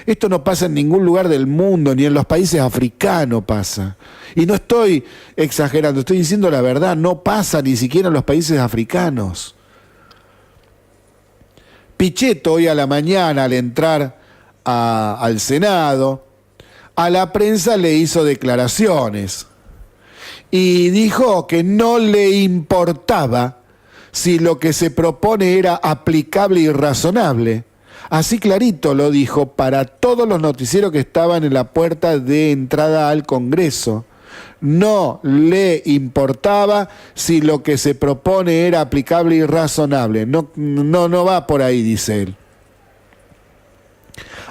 Esto no pasa en ningún lugar del mundo, ni en los países africanos pasa. Y no estoy exagerando, estoy diciendo la verdad, no pasa ni siquiera en los países africanos. Pichetto hoy a la mañana, al entrar al Senado, a la prensa le hizo declaraciones y dijo que no le importaba si lo que se propone era aplicable y razonable. Así clarito lo dijo para todos los noticieros que estaban en la puerta de entrada al Congreso. No le importaba si lo que se propone era aplicable y razonable. No va por ahí, dice él.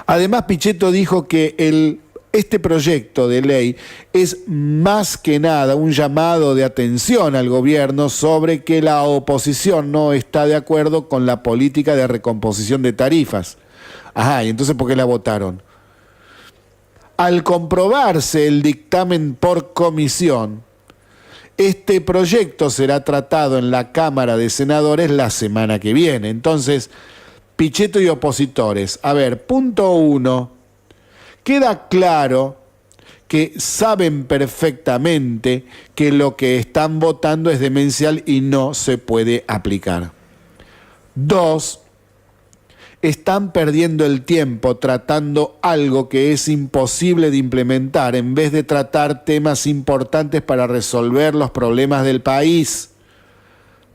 Además, Pichetto dijo que este proyecto de ley es más que nada un llamado de atención al gobierno sobre que la oposición no está de acuerdo con la política de recomposición de tarifas. Ajá, ¿y entonces por qué la votaron? Al comprobarse el dictamen por comisión, este proyecto será tratado en la Cámara de Senadores la semana que viene. Entonces, Pichetto y opositores, a ver, punto 1, queda claro que saben perfectamente que lo que están votando es demencial y no se puede aplicar. 2, están perdiendo el tiempo tratando algo que es imposible de implementar en vez de tratar temas importantes para resolver los problemas del país.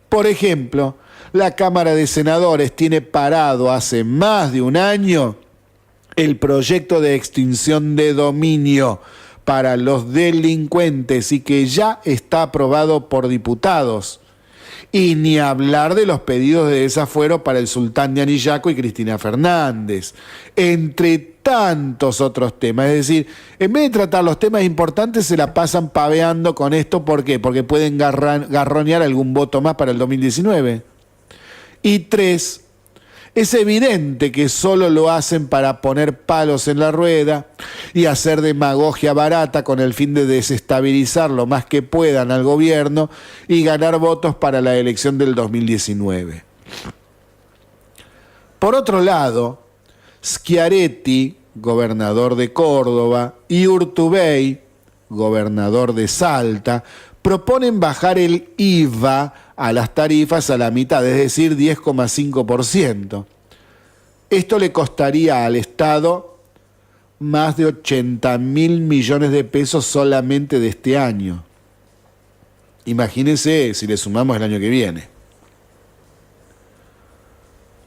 Por ejemplo, la Cámara de Senadores tiene parado hace más de un año el proyecto de extinción de dominio para los delincuentes y que ya está aprobado por diputados. Y ni hablar de los pedidos de desafuero para el sultán de Anillaco y Cristina Fernández, entre tantos otros temas. Es decir, en vez de tratar los temas importantes, se la pasan paveando con esto. ¿Por qué? Porque pueden garronear algún voto más para el 2019. Y 3, Es evidente que solo lo hacen para poner palos en la rueda y hacer demagogia barata con el fin de desestabilizar lo más que puedan al gobierno y ganar votos para la elección del 2019. Por otro lado, Schiaretti, gobernador de Córdoba, y Urtubey, gobernador de Salta, proponen bajar el IVA a las tarifas a la mitad, es decir, 10,5%. Esto le costaría al Estado más de 80.000 millones de pesos solamente de este año. Imagínense si le sumamos el año que viene.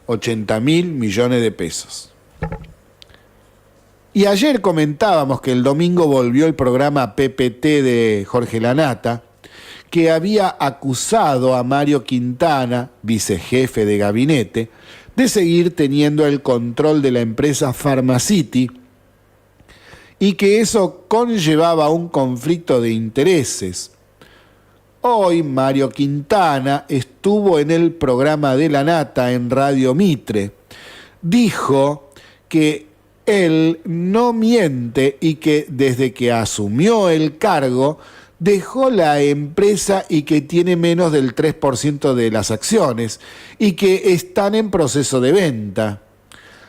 80.000 millones de pesos. Y ayer comentábamos que el domingo volvió el programa PPT de Jorge Lanata, que había acusado a Mario Quintana, vicejefe de gabinete, de seguir teniendo el control de la empresa Pharmacity y que eso conllevaba un conflicto de intereses. Hoy Mario Quintana estuvo en el programa de Lanata en Radio Mitre. Dijo que él no miente y que desde que asumió el cargo dejó la empresa y que tiene menos del 3% de las acciones y que están en proceso de venta.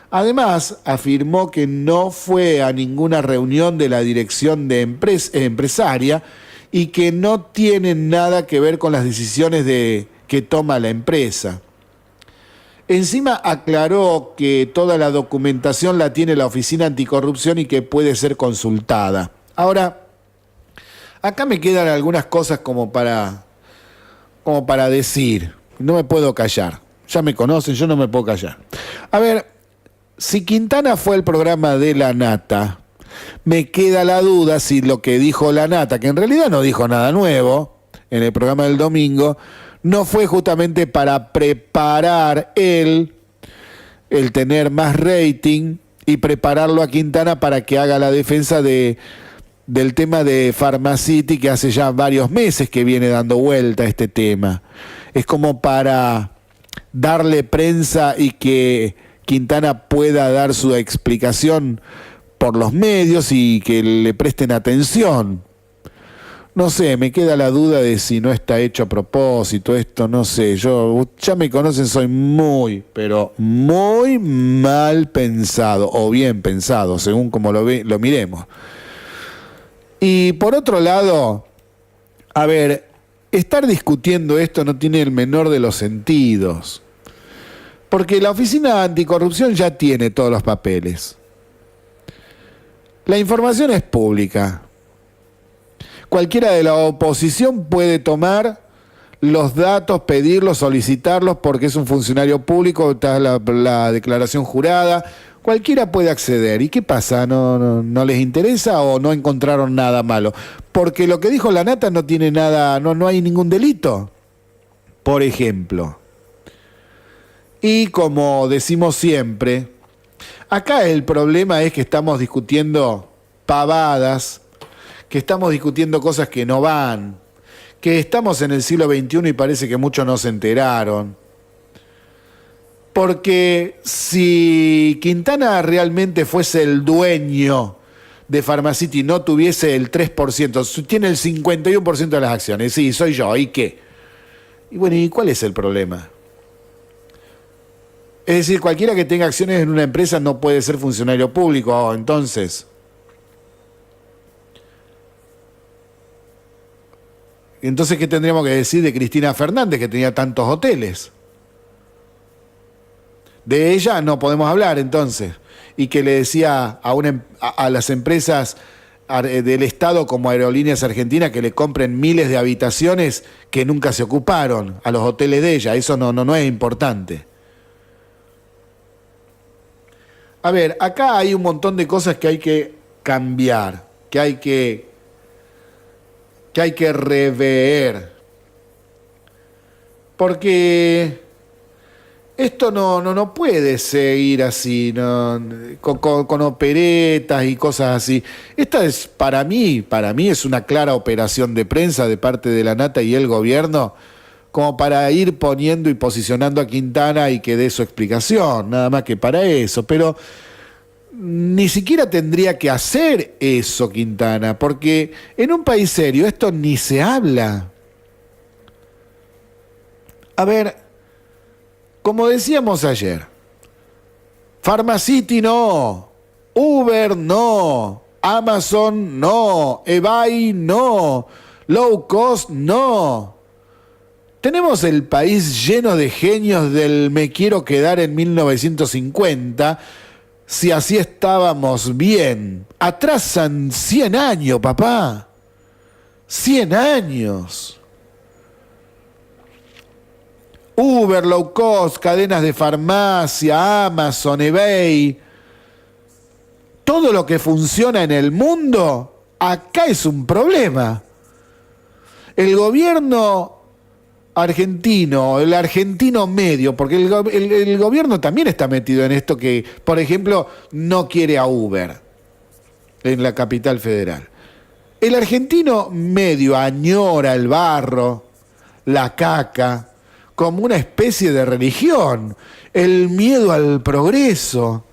Además, afirmó que no fue a ninguna reunión de la dirección de empresaria y que no tiene nada que ver con las decisiones que toma la empresa. Encima aclaró que toda la documentación la tiene la Oficina Anticorrupción y que puede ser consultada. Ahora, acá me quedan algunas cosas como para decir. No me puedo callar. Ya me conocen, yo no me puedo callar. A ver, si Quintana fue el programa de Lanata, me queda la duda si lo que dijo Lanata, que en realidad no dijo nada nuevo en el programa del domingo, no fue justamente para preparar el tener más rating y prepararlo a Quintana para que haga la defensa del tema de Pharmacity, que hace ya varios meses que viene dando vuelta a este tema. Es como para darle prensa y que Quintana pueda dar su explicación por los medios y que le presten atención. No sé, me queda la duda de si no está hecho a propósito esto, no sé. Yo, ya me conocen, soy muy, pero muy mal pensado, o bien pensado, según como lo miremos. Y por otro lado, a ver, estar discutiendo esto no tiene el menor de los sentidos. Porque la Oficina Anticorrupción ya tiene todos los papeles. La información es pública. Cualquiera de la oposición puede tomar los datos, pedirlos, solicitarlos, porque es un funcionario público, está la declaración jurada. Cualquiera puede acceder. ¿Y qué pasa? ¿No les interesa o no encontraron nada malo? Porque lo que dijo Lanata no tiene nada, no hay ningún delito, por ejemplo. Y como decimos siempre, acá el problema es que estamos discutiendo pavadas, que estamos discutiendo cosas que no van, que estamos en el siglo XXI y parece que muchos no se enteraron. Porque si Quintana realmente fuese el dueño de Pharmacity y no tuviese el 3%, tiene el 51% de las acciones, sí, soy yo, ¿y qué? Y bueno, ¿y cuál es el problema? Es decir, cualquiera que tenga acciones en una empresa no puede ser funcionario público, entonces. Entonces, ¿qué tendríamos que decir de Cristina Fernández, que tenía tantos hoteles? De ella no podemos hablar, entonces. Y que le decía a las empresas del Estado como Aerolíneas Argentinas que le compren miles de habitaciones que nunca se ocuparon a los hoteles de ella. Eso no es importante. A ver, acá hay un montón de cosas que hay que cambiar, que hay que rever. Porque esto no puede seguir así, con operetas y cosas así. Esta es, para mí es una clara operación de prensa de parte de Lanata y el gobierno como para ir poniendo y posicionando a Quintana y que dé su explicación, nada más que para eso, pero ni siquiera tendría que hacer eso Quintana, porque en un país serio esto ni se habla. A ver, como decíamos ayer, Pharmacity no, Uber no, Amazon no, eBay no, low cost no. Tenemos el país lleno de genios del me quiero quedar en 1950, si así estábamos bien. Atrasan 100 años, papá. 100 años. Uber, low cost, cadenas de farmacia, Amazon, eBay. Todo lo que funciona en el mundo, acá es un problema. El gobierno argentino, el argentino medio, porque el gobierno también está metido en esto que, por ejemplo, no quiere a Uber en la capital federal. El argentino medio añora el barro, la caca, como una especie de religión, el miedo al progreso,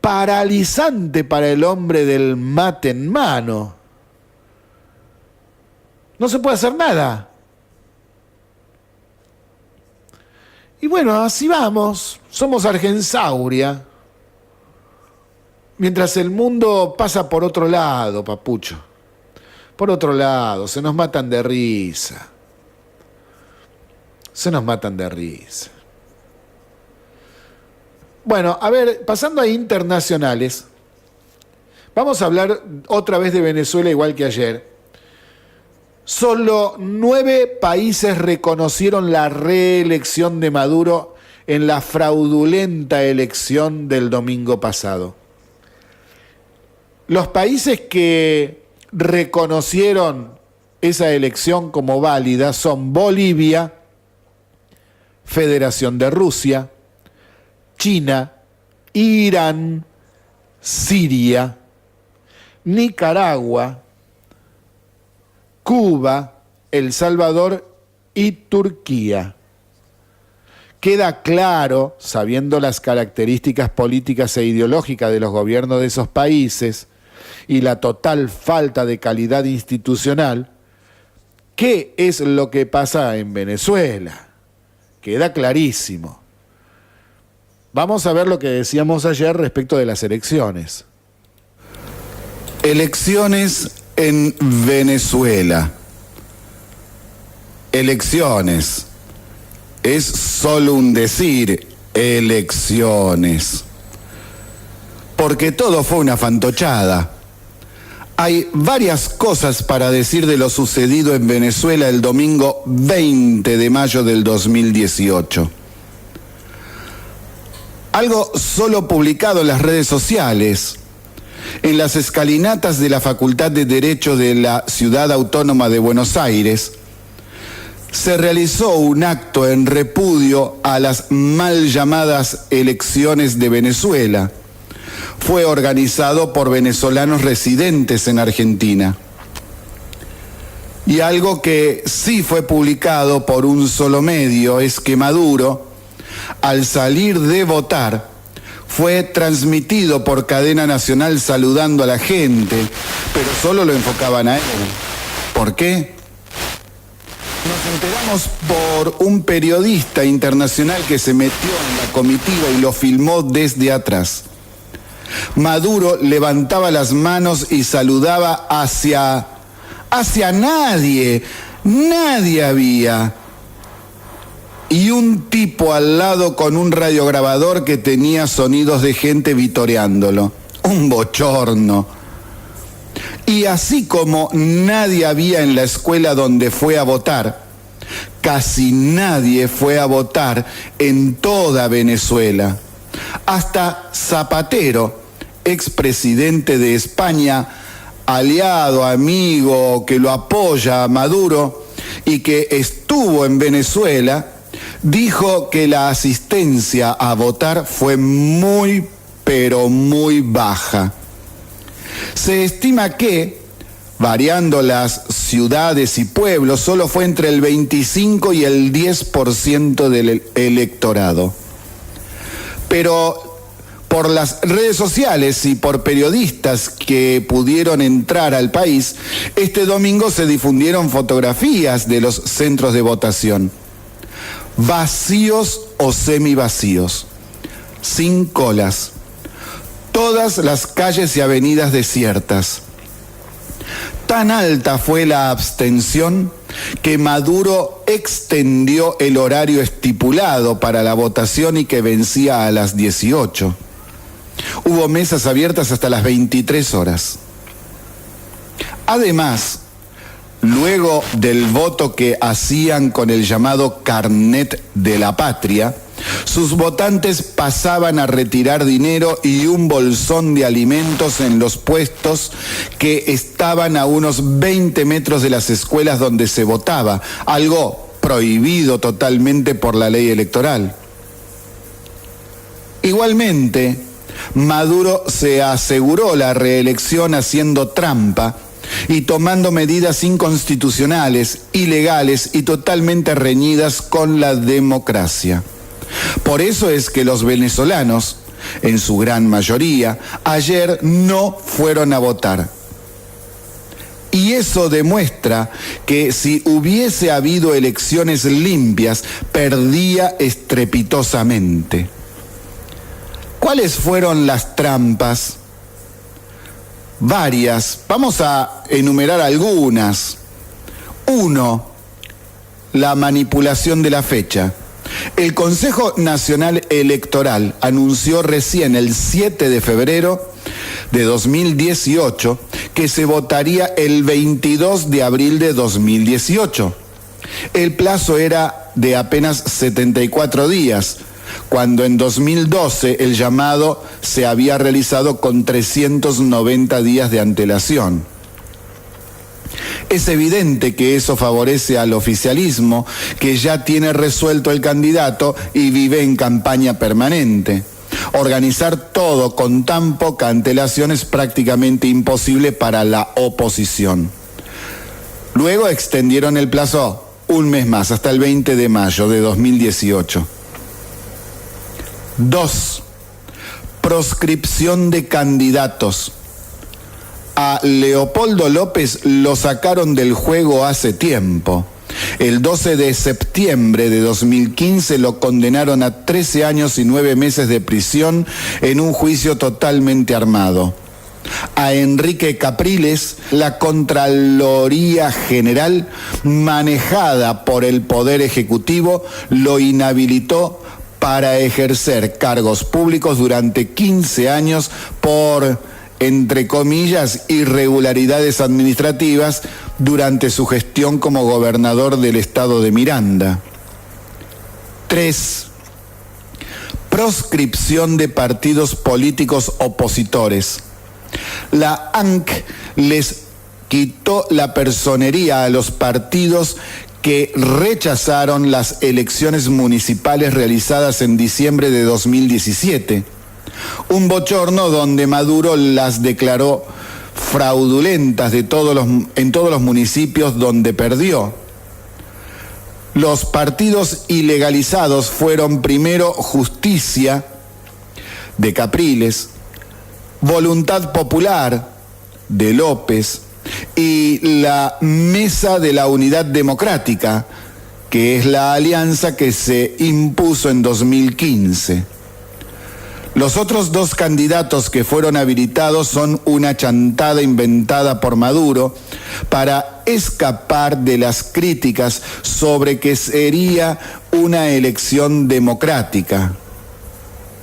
paralizante para el hombre del mate en mano. No se puede hacer nada. Y bueno, así vamos. Somos Argensauria. Mientras el mundo pasa por otro lado, papucho. Por otro lado, se nos matan de risa. Se nos matan de risa. Bueno, a ver, pasando a internacionales, vamos a hablar otra vez de Venezuela igual que ayer. Solo 9 países reconocieron la reelección de Maduro en la fraudulenta elección del domingo pasado. Los países que reconocieron esa elección como válida son Bolivia, Federación de Rusia, China, Irán, Siria, Nicaragua, Cuba, El Salvador y Turquía. Queda claro, sabiendo las características políticas e ideológicas de los gobiernos de esos países y la total falta de calidad institucional, qué es lo que pasa en Venezuela. Queda clarísimo. Vamos a ver lo que decíamos ayer respecto de las elecciones. Elecciones en Venezuela. Elecciones. Es solo un decir, elecciones. Porque todo fue una fantochada. Hay varias cosas para decir de lo sucedido en Venezuela el domingo 20 de mayo del 2018. Algo solo publicado en las redes sociales, en las escalinatas de la Facultad de Derecho de la Ciudad Autónoma de Buenos Aires, se realizó un acto en repudio a las mal llamadas elecciones de Venezuela. Fue organizado por venezolanos residentes en Argentina. Y algo que sí fue publicado por un solo medio es que Maduro, al salir de votar, fue transmitido por cadena nacional saludando a la gente, pero solo lo enfocaban a él. ¿Por qué? Nos enteramos por un periodista internacional que se metió en la comitiva y lo filmó desde atrás. Maduro levantaba las manos y saludaba hacia nadie. Nadie había. Y un tipo al lado con un radiograbador que tenía sonidos de gente vitoreándolo. Un bochorno. Y así como nadie había en la escuela donde fue a votar, casi nadie fue a votar en toda Venezuela. Hasta Zapatero, expresidente de España, aliado, amigo, que lo apoya a Maduro y que estuvo en Venezuela, dijo que la asistencia a votar fue muy, pero muy baja. Se estima que variando las ciudades y pueblos, solo fue entre el 25 y el 10% del electorado. Pero por las redes sociales y por periodistas que pudieron entrar al país, este domingo se difundieron fotografías de los centros de votación. Vacíos o semivacíos, sin colas, todas las calles y avenidas desiertas. Tan alta fue la abstención que Maduro extendió el horario estipulado para la votación y que vencía a las 18. Hubo mesas abiertas hasta las 23 horas. Además, luego del voto que hacían con el llamado carnet de la patria, sus votantes pasaban a retirar dinero y un bolsón de alimentos en los puestos que estaban a unos 20 metros de las escuelas donde se votaba, algo prohibido totalmente por la ley electoral. Igualmente, Maduro se aseguró la reelección haciendo trampa y tomando medidas inconstitucionales, ilegales y totalmente reñidas con la democracia. Por eso es que los venezolanos, en su gran mayoría, ayer no fueron a votar. Y eso demuestra que si hubiese habido elecciones limpias, perdía estrepitosamente. ¿Cuáles fueron las trampas? Varias. Vamos a enumerar algunas. 1. La manipulación de la fecha. El Consejo Nacional Electoral anunció recién el 7 de febrero de 2018 que se votaría el 22 de abril de 2018. El plazo era de apenas 74 días, cuando en 2012 el llamado se había realizado con 390 días de antelación. Es evidente que eso favorece al oficialismo, que ya tiene resuelto el candidato y vive en campaña permanente. Organizar todo con tan poca antelación es prácticamente imposible para la oposición. Luego extendieron el plazo un mes más, hasta el 20 de mayo de 2018. 2. Proscripción de candidatos. A Leopoldo López lo sacaron del juego hace tiempo. El 12 de septiembre de 2015 lo condenaron a 13 años y 9 meses de prisión en un juicio totalmente armado. A Enrique Capriles, la Contraloría General, manejada por el Poder Ejecutivo, lo inhabilitó para ejercer cargos públicos durante 15 años por, entre comillas, irregularidades administrativas durante su gestión como gobernador del estado de Miranda. 3. Proscripción de partidos políticos opositores. La ANC les quitó la personería a los partidos que rechazaron las elecciones municipales realizadas en diciembre de 2017. Un bochorno donde Maduro las declaró fraudulentas en todos los municipios donde perdió. Los partidos ilegalizados fueron primero Justicia, de Capriles, Voluntad Popular, de López, y la Mesa de la Unidad Democrática, que es la alianza que se impuso en 2015. Los otros 2 candidatos que fueron habilitados son una chantada inventada por Maduro para escapar de las críticas sobre que sería una elección democrática.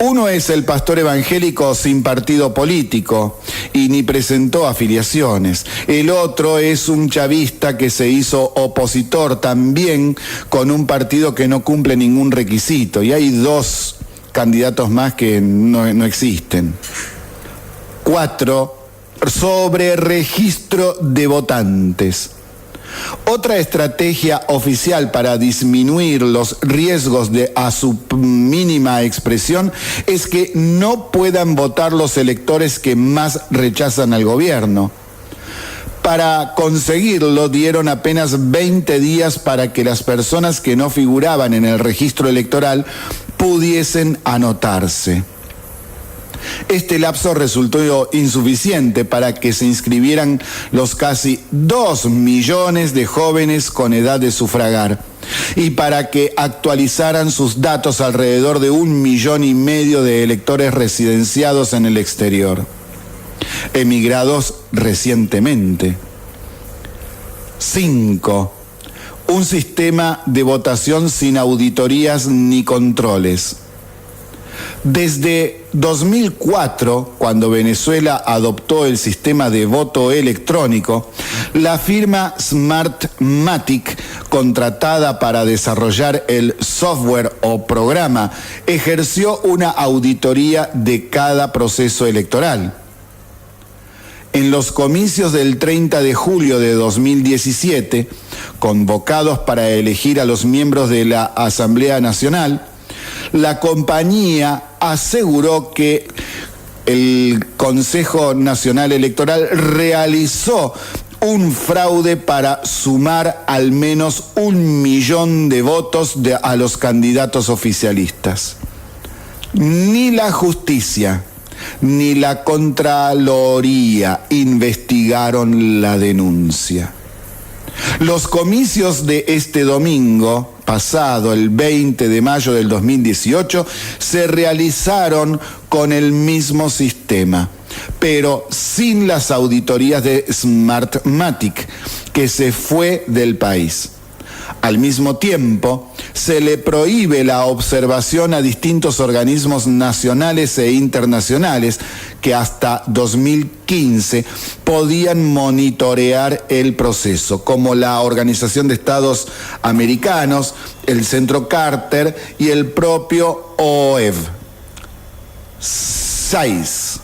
Uno es el pastor evangélico sin partido político y ni presentó afiliaciones. El otro es un chavista que se hizo opositor también con un partido que no cumple ningún requisito. Y hay 2 candidatos más que no existen. 4. Sobre registro de votantes. Otra estrategia oficial para disminuir los riesgos a su mínima expresión es que no puedan votar los electores que más rechazan al gobierno. Para conseguirlo dieron apenas 20 días para que las personas que no figuraban en el registro electoral pudiesen anotarse. Este lapso resultó insuficiente para que se inscribieran los casi 2 millones de jóvenes con edad de sufragar y para que actualizaran sus datos alrededor de 1,5 millones de electores residenciados en el exterior, emigrados recientemente. 5. Un sistema de votación sin auditorías ni controles. Desde 2004, cuando Venezuela adoptó el sistema de voto electrónico, la firma Smartmatic, contratada para desarrollar el software o programa, ejerció una auditoría de cada proceso electoral. En los comicios del 30 de julio de 2017, convocados para elegir a los miembros de la Asamblea Nacional, la compañía aseguró que el Consejo Nacional Electoral realizó un fraude para sumar al menos 1 millón de votos a los candidatos oficialistas. Ni la justicia ni la Contraloría investigaron la denuncia. Los comicios de este domingo pasado, el 20 de mayo del 2018, se realizaron con el mismo sistema, pero sin las auditorías de Smartmatic, que se fue del país. Al mismo tiempo, se le prohíbe la observación a distintos organismos nacionales e internacionales que hasta 2015 podían monitorear el proceso, como la Organización de Estados Americanos, el Centro Carter y el propio OEV. 6.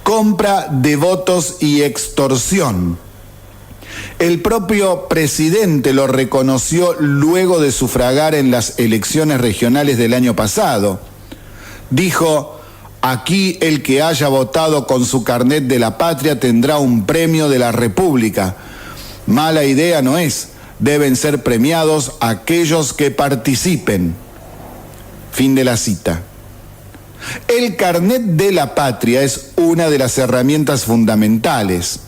Compra de votos y extorsión. El propio presidente lo reconoció luego de sufragar en las elecciones regionales del año pasado. Dijo: aquí el que haya votado con su carnet de la patria tendrá un premio de la República. Mala idea no es, deben ser premiados aquellos que participen. Fin de la cita. El carnet de la patria es una de las herramientas fundamentales.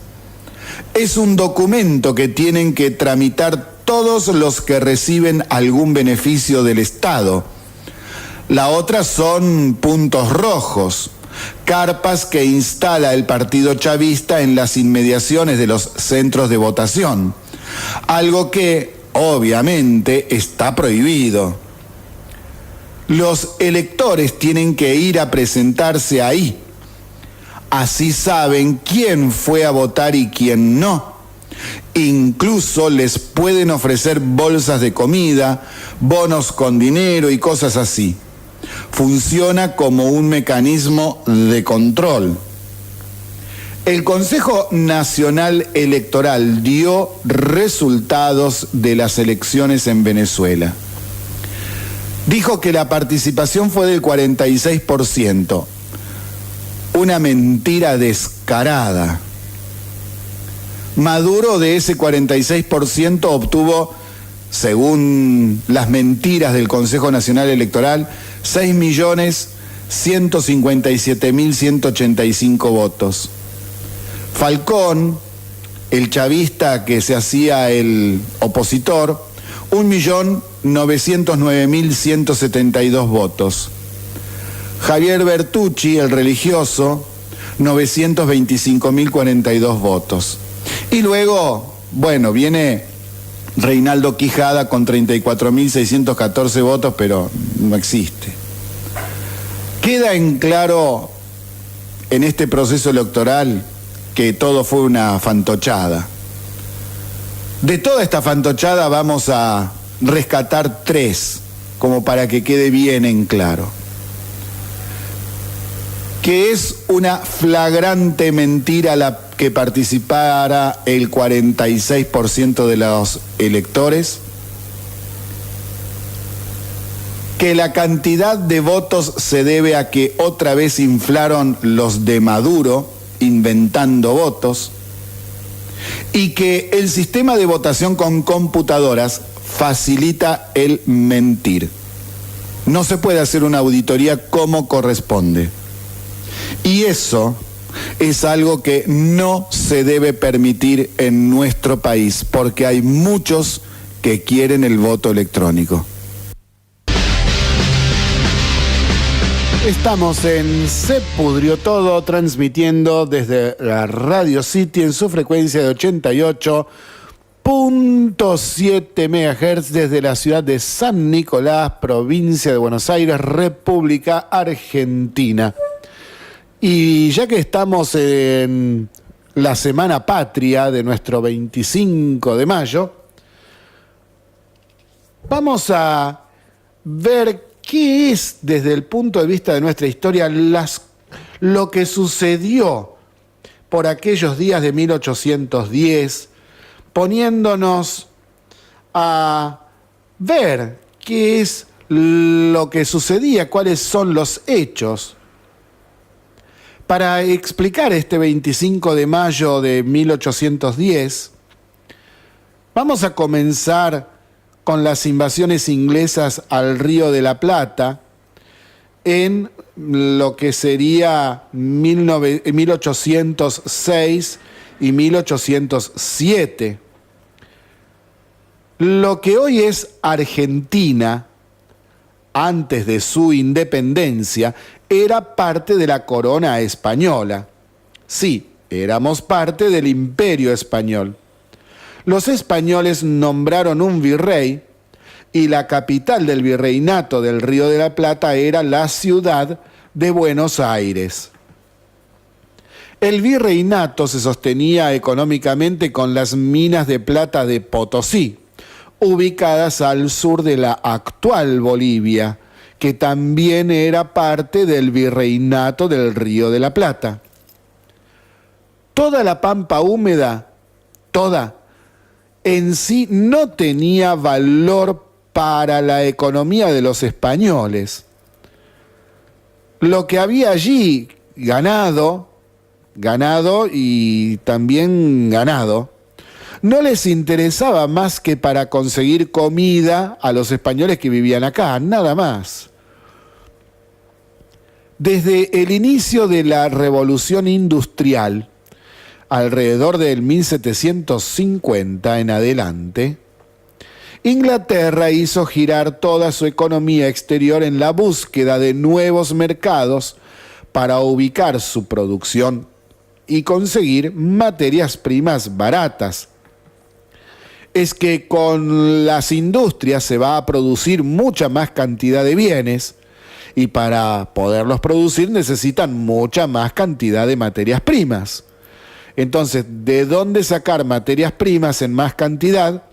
Es un documento que tienen que tramitar todos los que reciben algún beneficio del Estado. La otra son puntos rojos, carpas que instala el partido chavista en las inmediaciones de los centros de votación, algo que obviamente está prohibido. Los electores tienen que ir a presentarse ahí. Así saben quién fue a votar y quién no. Incluso les pueden ofrecer bolsas de comida, bonos con dinero y cosas así. Funciona como un mecanismo de control. El Consejo Nacional Electoral dio resultados de las elecciones en Venezuela. Dijo que la participación fue del 46%. Una mentira descarada. Maduro de ese 46% obtuvo, según las mentiras del Consejo Nacional Electoral, 6.157.185 votos. Falcón, el chavista que se hacía el opositor, 1.909.172 votos. Javier Bertucci, el religioso, 925.042 votos. Y luego, bueno, viene Reinaldo Quijada con 34.614 votos, pero no existe. Queda en claro en este proceso electoral que todo fue una fantochada. De toda esta fantochada vamos a rescatar 3, como para que quede bien en claro. Que es una flagrante mentira la que participara el 46% de los electores, que la cantidad de votos se debe a que otra vez inflaron los de Maduro, inventando votos, y que el sistema de votación con computadoras facilita el mentir. No se puede hacer una auditoría como corresponde. Y eso es algo que no se debe permitir en nuestro país, porque hay muchos que quieren el voto electrónico. Estamos en Se Pudrió Todo, transmitiendo desde la Radio City en su frecuencia de 88.7 MHz desde la ciudad de San Nicolás, provincia de Buenos Aires, República Argentina. Y ya que estamos en la Semana Patria de nuestro 25 de mayo, vamos a ver qué es, desde el punto de vista de nuestra historia, lo que sucedió por aquellos días de 1810, poniéndonos a ver qué es lo que sucedía, cuáles son los hechos. Para explicar este 25 de mayo de 1810, vamos a comenzar con las invasiones inglesas al Río de la Plata en lo que sería 1806 y 1807. Lo que hoy es Argentina, antes de su independencia, era parte de la corona española. Sí, éramos parte del Imperio Español. Los españoles nombraron un virrey y la capital del virreinato del Río de la Plata era la ciudad de Buenos Aires. El virreinato se sostenía económicamente con las minas de plata de Potosí, ubicadas al sur de la actual Bolivia, que también era parte del virreinato del Río de la Plata. Toda la pampa húmeda, toda, en sí no tenía valor para la economía de los españoles. Lo que había allí, ganado y también ganado, no les interesaba más que para conseguir comida a los españoles que vivían acá, nada más. Desde el inicio de la Revolución Industrial, alrededor del 1750 en adelante, Inglaterra hizo girar toda su economía exterior en la búsqueda de nuevos mercados para ubicar su producción y conseguir materias primas baratas. Es que con las industrias se va a producir mucha más cantidad de bienes y para poderlos producir necesitan mucha más cantidad de materias primas. Entonces, ¿de dónde sacar materias primas en más cantidad?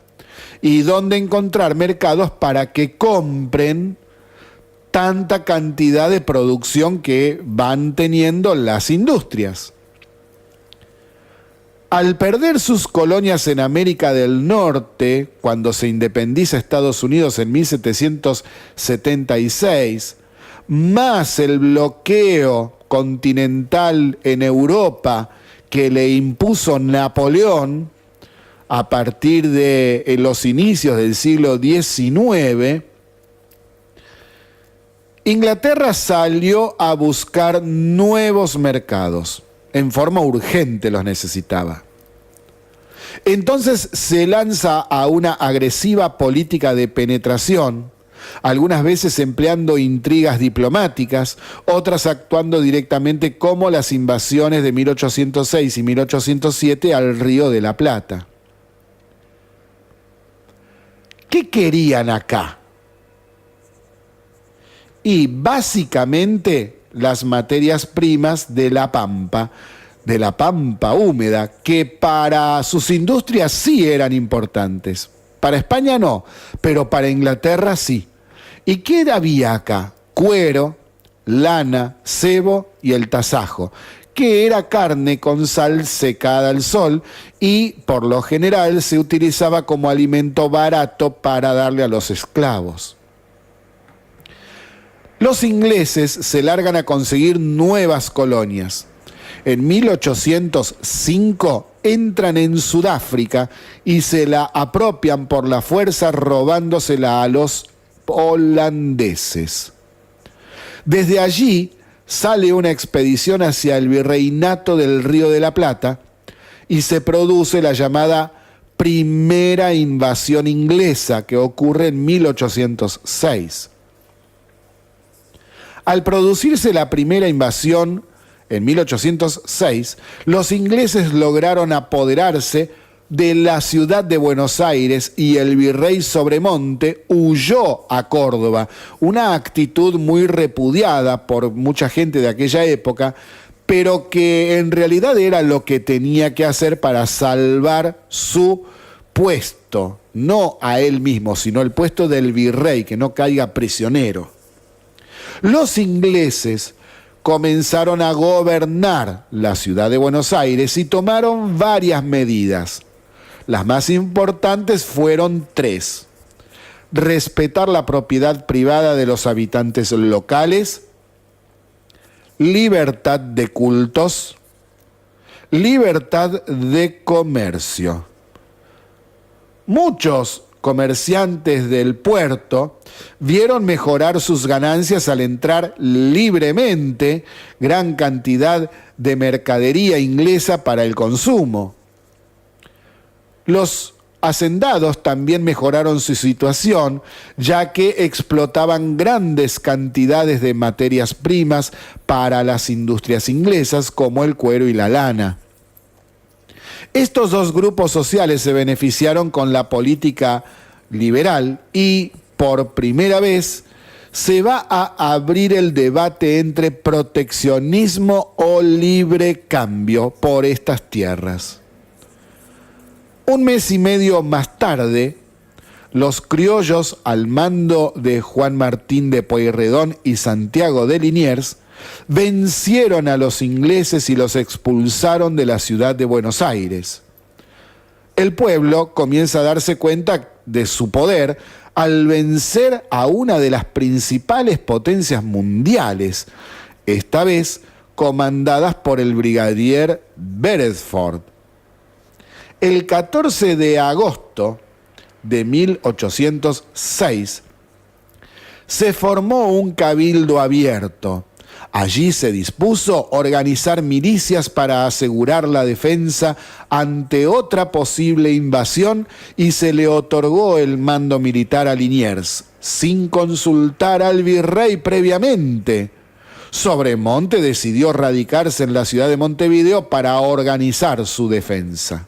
¿Y dónde encontrar mercados para que compren tanta cantidad de producción que van teniendo las industrias? Al perder sus colonias en América del Norte, cuando se independiza Estados Unidos en 1776, más el bloqueo continental en Europa que le impuso Napoleón a partir de los inicios del siglo XIX, Inglaterra salió a buscar nuevos mercados. En forma urgente los necesitaba. Entonces se lanza a una agresiva política de penetración, algunas veces empleando intrigas diplomáticas, otras actuando directamente, como las invasiones de 1806 y 1807 al Río de la Plata. ¿Qué querían acá? Y básicamente las materias primas de la pampa húmeda, que para sus industrias sí eran importantes. Para España no, pero para Inglaterra sí. ¿Y qué había acá? Cuero, lana, cebo y el tasajo, que era carne con sal secada al sol y por lo general se utilizaba como alimento barato para darle a los esclavos. Los ingleses se largan a conseguir nuevas colonias. En 1805 entran en Sudáfrica y se la apropian por la fuerza robándosela a los holandeses. Desde allí sale una expedición hacia el virreinato del Río de la Plata y se produce la llamada primera invasión inglesa, que ocurre en 1806. Al producirse la primera invasión en 1806, los ingleses lograron apoderarse de la ciudad de Buenos Aires y el virrey Sobremonte huyó a Córdoba, una actitud muy repudiada por mucha gente de aquella época, pero que en realidad era lo que tenía que hacer para salvar su puesto, no a él mismo, sino el puesto del virrey, que no caiga prisionero. Los ingleses comenzaron a gobernar la ciudad de Buenos Aires y tomaron varias medidas. Las más importantes fueron 3: respetar la propiedad privada de los habitantes locales, libertad de cultos, libertad de comercio. Muchos comerciantes del puerto vieron mejorar sus ganancias al entrar libremente gran cantidad de mercadería inglesa para el consumo. Los hacendados también mejoraron su situación, ya que explotaban grandes cantidades de materias primas para las industrias inglesas, como el cuero y la lana. Estos dos grupos sociales se beneficiaron con la política liberal y, por primera vez, se va a abrir el debate entre proteccionismo o libre cambio por estas tierras. Un mes y medio más tarde, los criollos, al mando de Juan Martín de Pueyrredón y Santiago de Liniers, vencieron a los ingleses y los expulsaron de la ciudad de Buenos Aires. El pueblo comienza a darse cuenta de su poder al vencer a una de las principales potencias mundiales, esta vez comandadas por el brigadier Beresford. El 14 de agosto de 1806 se formó un cabildo abierto. Allí se dispuso organizar milicias para asegurar la defensa ante otra posible invasión y se le otorgó el mando militar a Liniers, sin consultar al virrey previamente. Sobremonte decidió radicarse en la ciudad de Montevideo para organizar su defensa.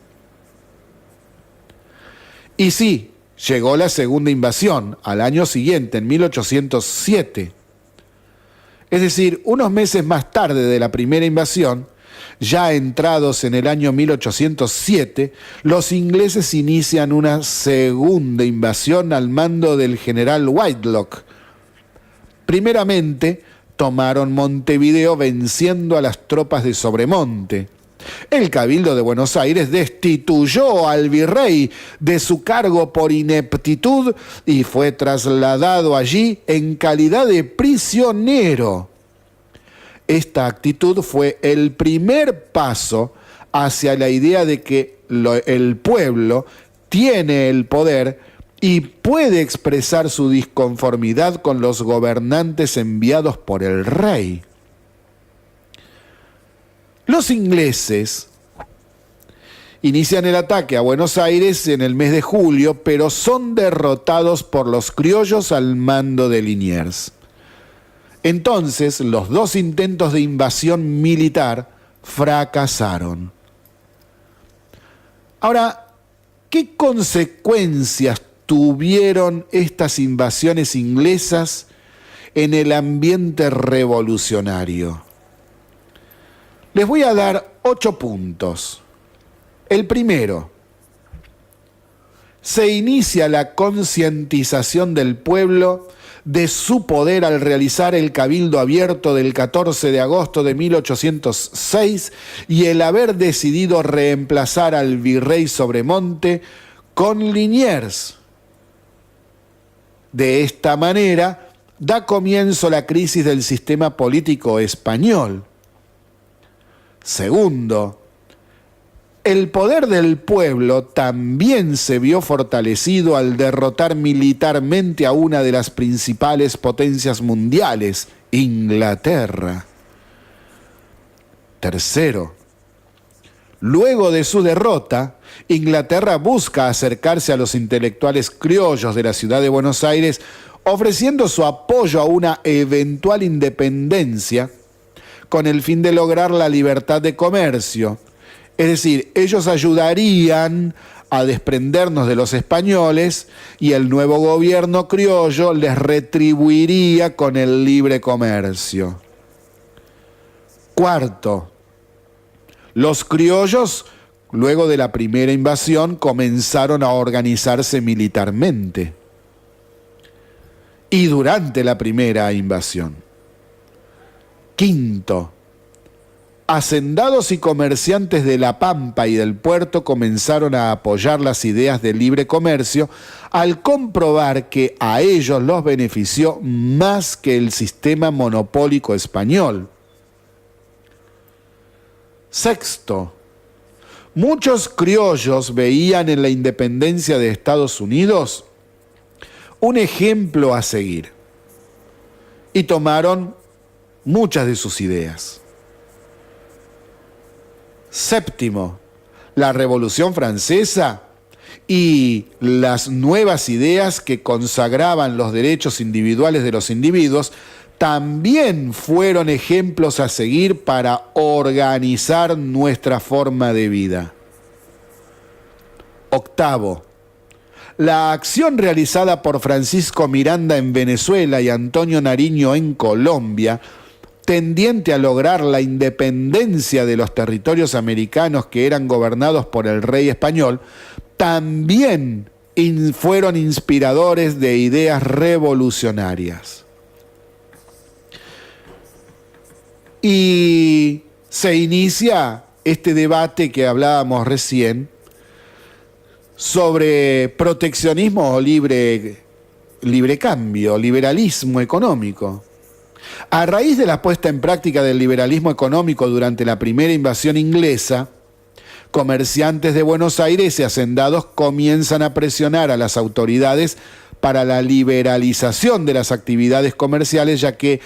Y sí, llegó la segunda invasión, al año siguiente, en 1807. Es decir, unos meses más tarde de la primera invasión, ya entrados en el año 1807, los ingleses inician una segunda invasión al mando del general Whitelock. Primeramente, tomaron Montevideo venciendo a las tropas de Sobremonte. El Cabildo de Buenos Aires destituyó al virrey de su cargo por ineptitud y fue trasladado allí en calidad de prisionero. Esta actitud fue el primer paso hacia la idea de que el pueblo tiene el poder y puede expresar su disconformidad con los gobernantes enviados por el rey. Los ingleses inician el ataque a Buenos Aires en el mes de julio, pero son derrotados por los criollos al mando de Liniers. Entonces, los dos intentos de invasión militar fracasaron. Ahora, ¿qué consecuencias tuvieron estas invasiones inglesas en el ambiente revolucionario? Les voy a dar 8 puntos. El primero, se inicia la concientización del pueblo de su poder al realizar el Cabildo Abierto del 14 de agosto de 1806 y el haber decidido reemplazar al virrey Sobremonte con Liniers. De esta manera, da comienzo la crisis del sistema político español. Segundo, el poder del pueblo también se vio fortalecido al derrotar militarmente a una de las principales potencias mundiales, Inglaterra. Tercero, luego de su derrota, Inglaterra busca acercarse a los intelectuales criollos de la ciudad de Buenos Aires, ofreciendo su apoyo a una eventual independencia con el fin de lograr la libertad de comercio. Es decir, ellos ayudarían a desprendernos de los españoles y el nuevo gobierno criollo les retribuiría con el libre comercio. Cuarto, los criollos, luego de la primera invasión, comenzaron a organizarse militarmente. Y durante la primera invasión. Quinto, hacendados y comerciantes de La Pampa y del puerto comenzaron a apoyar las ideas del libre comercio al comprobar que a ellos los benefició más que el sistema monopólico español. Sexto, muchos criollos veían en la independencia de Estados Unidos un ejemplo a seguir y tomaron muchas de sus ideas. Séptimo, la Revolución Francesa y las nuevas ideas que consagraban los derechos individuales de los individuos también fueron ejemplos a seguir para organizar nuestra forma de vida. Octavo, la acción realizada por Francisco Miranda en Venezuela y Antonio Nariño en Colombia, tendiente a lograr la independencia de los territorios americanos que eran gobernados por el rey español, también fueron inspiradores de ideas revolucionarias. Y se inicia este debate que hablábamos recién sobre proteccionismo o libre cambio, liberalismo económico. A raíz de la puesta en práctica del liberalismo económico durante la primera invasión inglesa, comerciantes de Buenos Aires y hacendados comienzan a presionar a las autoridades para la liberalización de las actividades comerciales, ya que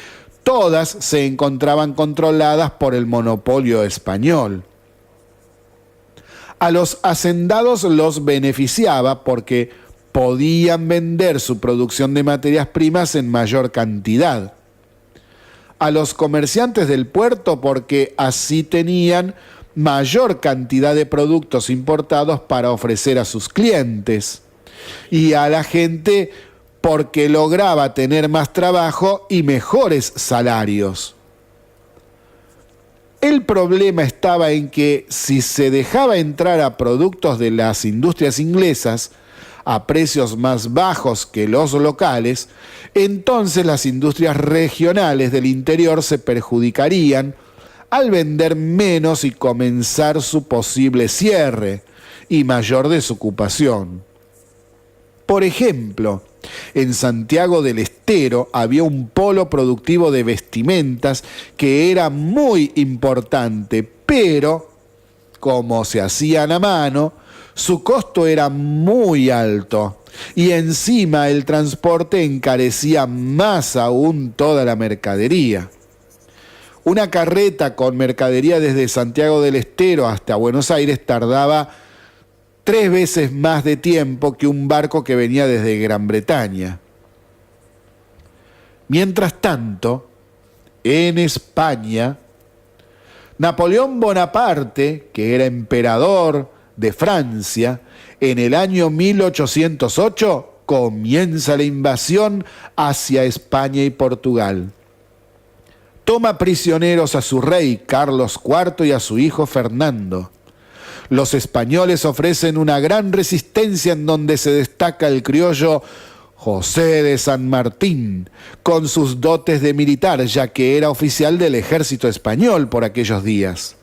todas se encontraban controladas por el monopolio español. A los hacendados los beneficiaba porque podían vender su producción de materias primas en mayor cantidad. A los comerciantes del puerto porque así tenían mayor cantidad de productos importados para ofrecer a sus clientes. Y a la gente porque lograba tener más trabajo y mejores salarios. El problema estaba en que si se dejaba entrar a productos de las industrias inglesas a precios más bajos que los locales, entonces las industrias regionales del interior se perjudicarían al vender menos y comenzar su posible cierre y mayor desocupación. Por ejemplo, en Santiago del Estero había un polo productivo de vestimentas que era muy importante, pero como se hacían a mano, su costo era muy alto y encima el transporte encarecía más aún toda la mercadería. Una carreta con mercadería desde Santiago del Estero hasta Buenos Aires tardaba 3 veces más de tiempo que un barco que venía desde Gran Bretaña. Mientras tanto, en España, Napoleón Bonaparte, que era emperador de Francia, en el año 1808 comienza la invasión hacia España y Portugal. Toma prisioneros a su rey Carlos IV y a su hijo Fernando. Los españoles ofrecen una gran resistencia en donde se destaca el criollo José de San Martín, con sus dotes de militar, ya que era oficial del ejército español por aquellos días.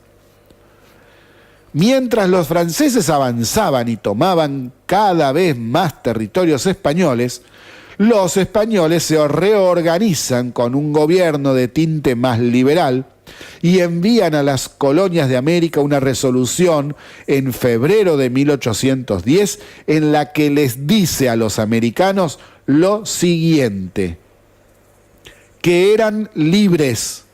Mientras los franceses avanzaban y tomaban cada vez más territorios españoles, los españoles se reorganizan con un gobierno de tinte más liberal y envían a las colonias de América una resolución en febrero de 1810 en la que les dice a los americanos lo siguiente: que eran libres,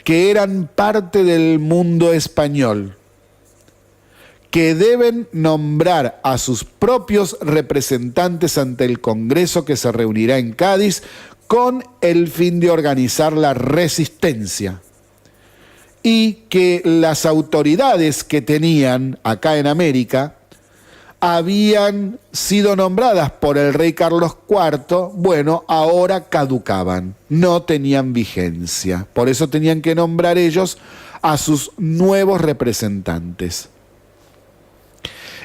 que eran parte del mundo español, que deben nombrar a sus propios representantes ante el Congreso que se reunirá en Cádiz con el fin de organizar la resistencia, y que las autoridades que tenían acá en América habían sido nombradas por el rey Carlos IV, bueno, ahora caducaban, no tenían vigencia. Por eso tenían que nombrar ellos a sus nuevos representantes.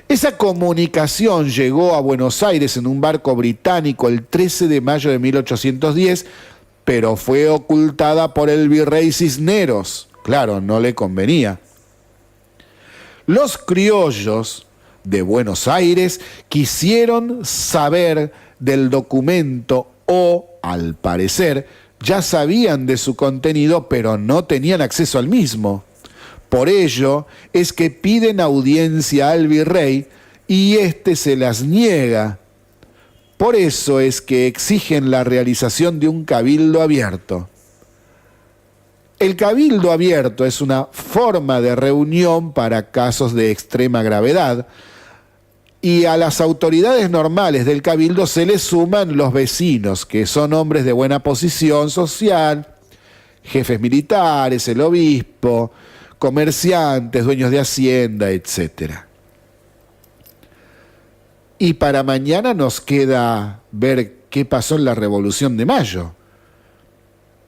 Esa comunicación llegó a Buenos Aires en un barco británico el 13 de mayo de 1810, pero fue ocultada por el virrey Cisneros. Claro, no le convenía. Los criollos de Buenos Aires quisieron saber del documento o, al parecer, ya sabían de su contenido, pero no tenían acceso al mismo. Por ello es que piden audiencia al virrey y éste se las niega. Por eso es que exigen la realización de un cabildo abierto. El cabildo abierto es una forma de reunión para casos de extrema gravedad, y a las autoridades normales del cabildo se les suman los vecinos, que son hombres de buena posición social, jefes militares, el obispo, comerciantes, dueños de hacienda, etc. Y para mañana nos queda ver qué pasó en la Revolución de Mayo.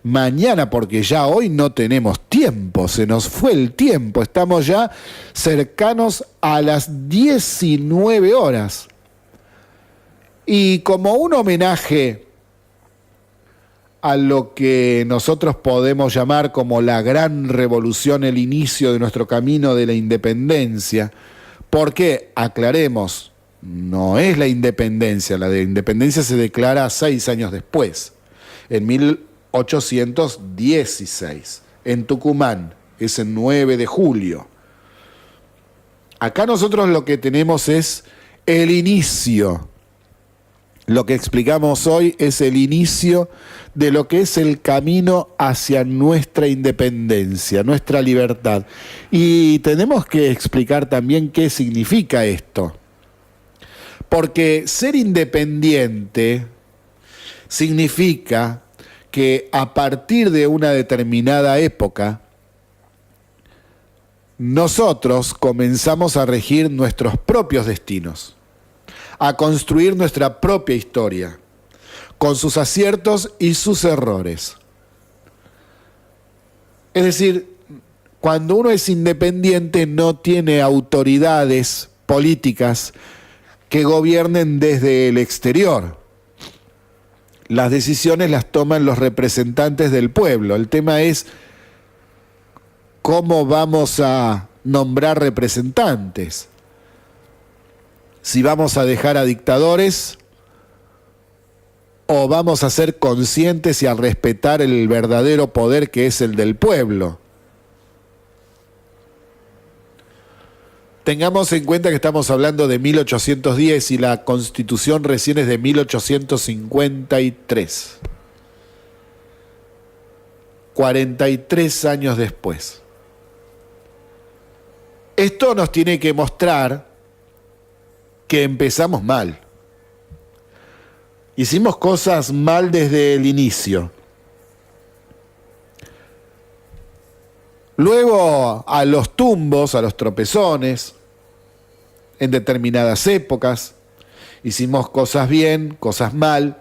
Mañana, porque ya hoy no tenemos tiempo, se nos fue el tiempo, estamos ya cercanos a las 19 horas. Y como un homenaje a lo que nosotros podemos llamar como la gran revolución, el inicio de nuestro camino de la independencia, porque, aclaremos, no es la independencia, la de independencia se declara 6 años después, en 1816, en Tucumán, es el 9 de julio. Acá nosotros lo que tenemos es el inicio. Lo que explicamos hoy es el inicio de lo que es el camino hacia nuestra independencia, nuestra libertad. Y tenemos que explicar también qué significa esto. Porque ser independiente significa que a partir de una determinada época, nosotros comenzamos a regir nuestros propios destinos, a construir nuestra propia historia, con sus aciertos y sus errores. Es decir, cuando uno es independiente no tiene autoridades políticas que gobiernen desde el exterior. Las decisiones las toman los representantes del pueblo. El tema es cómo vamos a nombrar representantes. Si vamos a dejar a dictadores o vamos a ser conscientes y a respetar el verdadero poder que es el del pueblo. Tengamos en cuenta que estamos hablando de 1810 y la Constitución recién es de 1853. 43 años después. Esto nos tiene que mostrar que empezamos mal. Hicimos cosas mal desde el inicio. Luego a los tumbos, a los tropezones, en determinadas épocas, hicimos cosas bien, cosas mal,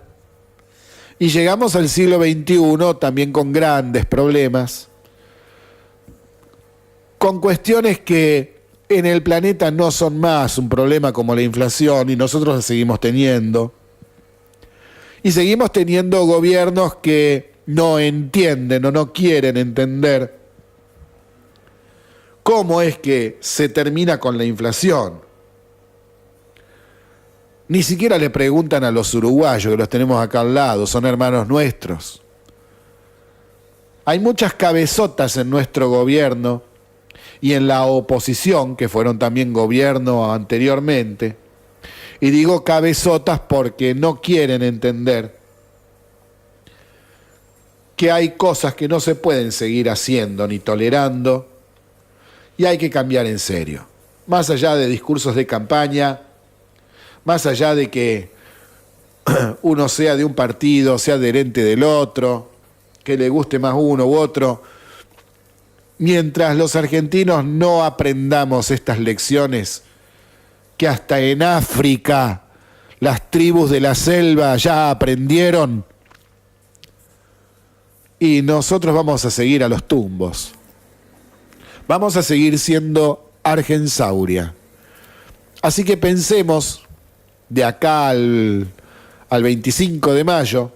y llegamos al siglo XXI también con grandes problemas, con cuestiones que en el planeta no son más un problema como la inflación, y nosotros la seguimos teniendo. Y seguimos teniendo gobiernos que no entienden o no quieren entender cómo es que se termina con la inflación. Ni siquiera le preguntan a los uruguayos, que los tenemos acá al lado, son hermanos nuestros. Hay muchas cabezotas en nuestro gobierno y en la oposición, que fueron también gobierno anteriormente, y digo cabezotas porque no quieren entender que hay cosas que no se pueden seguir haciendo ni tolerando y hay que cambiar en serio. Más allá de discursos de campaña, más allá de que uno sea de un partido, sea adherente del otro, que le guste más uno u otro, mientras los argentinos no aprendamos estas lecciones, que hasta en África las tribus de la selva ya aprendieron, y nosotros vamos a seguir a los tumbos. Vamos a seguir siendo Argensauria. Así que pensemos de acá al 25 de mayo,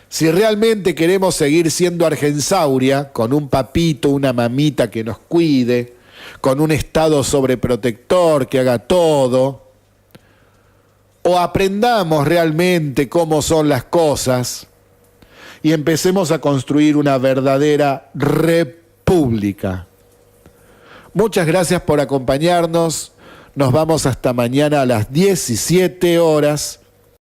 si realmente queremos seguir siendo Argensauria, con un papito, una mamita que nos cuide, con un Estado sobreprotector que haga todo, o aprendamos realmente cómo son las cosas y empecemos a construir una verdadera república. Muchas gracias por acompañarnos. Nos vamos hasta mañana a las 17 horas.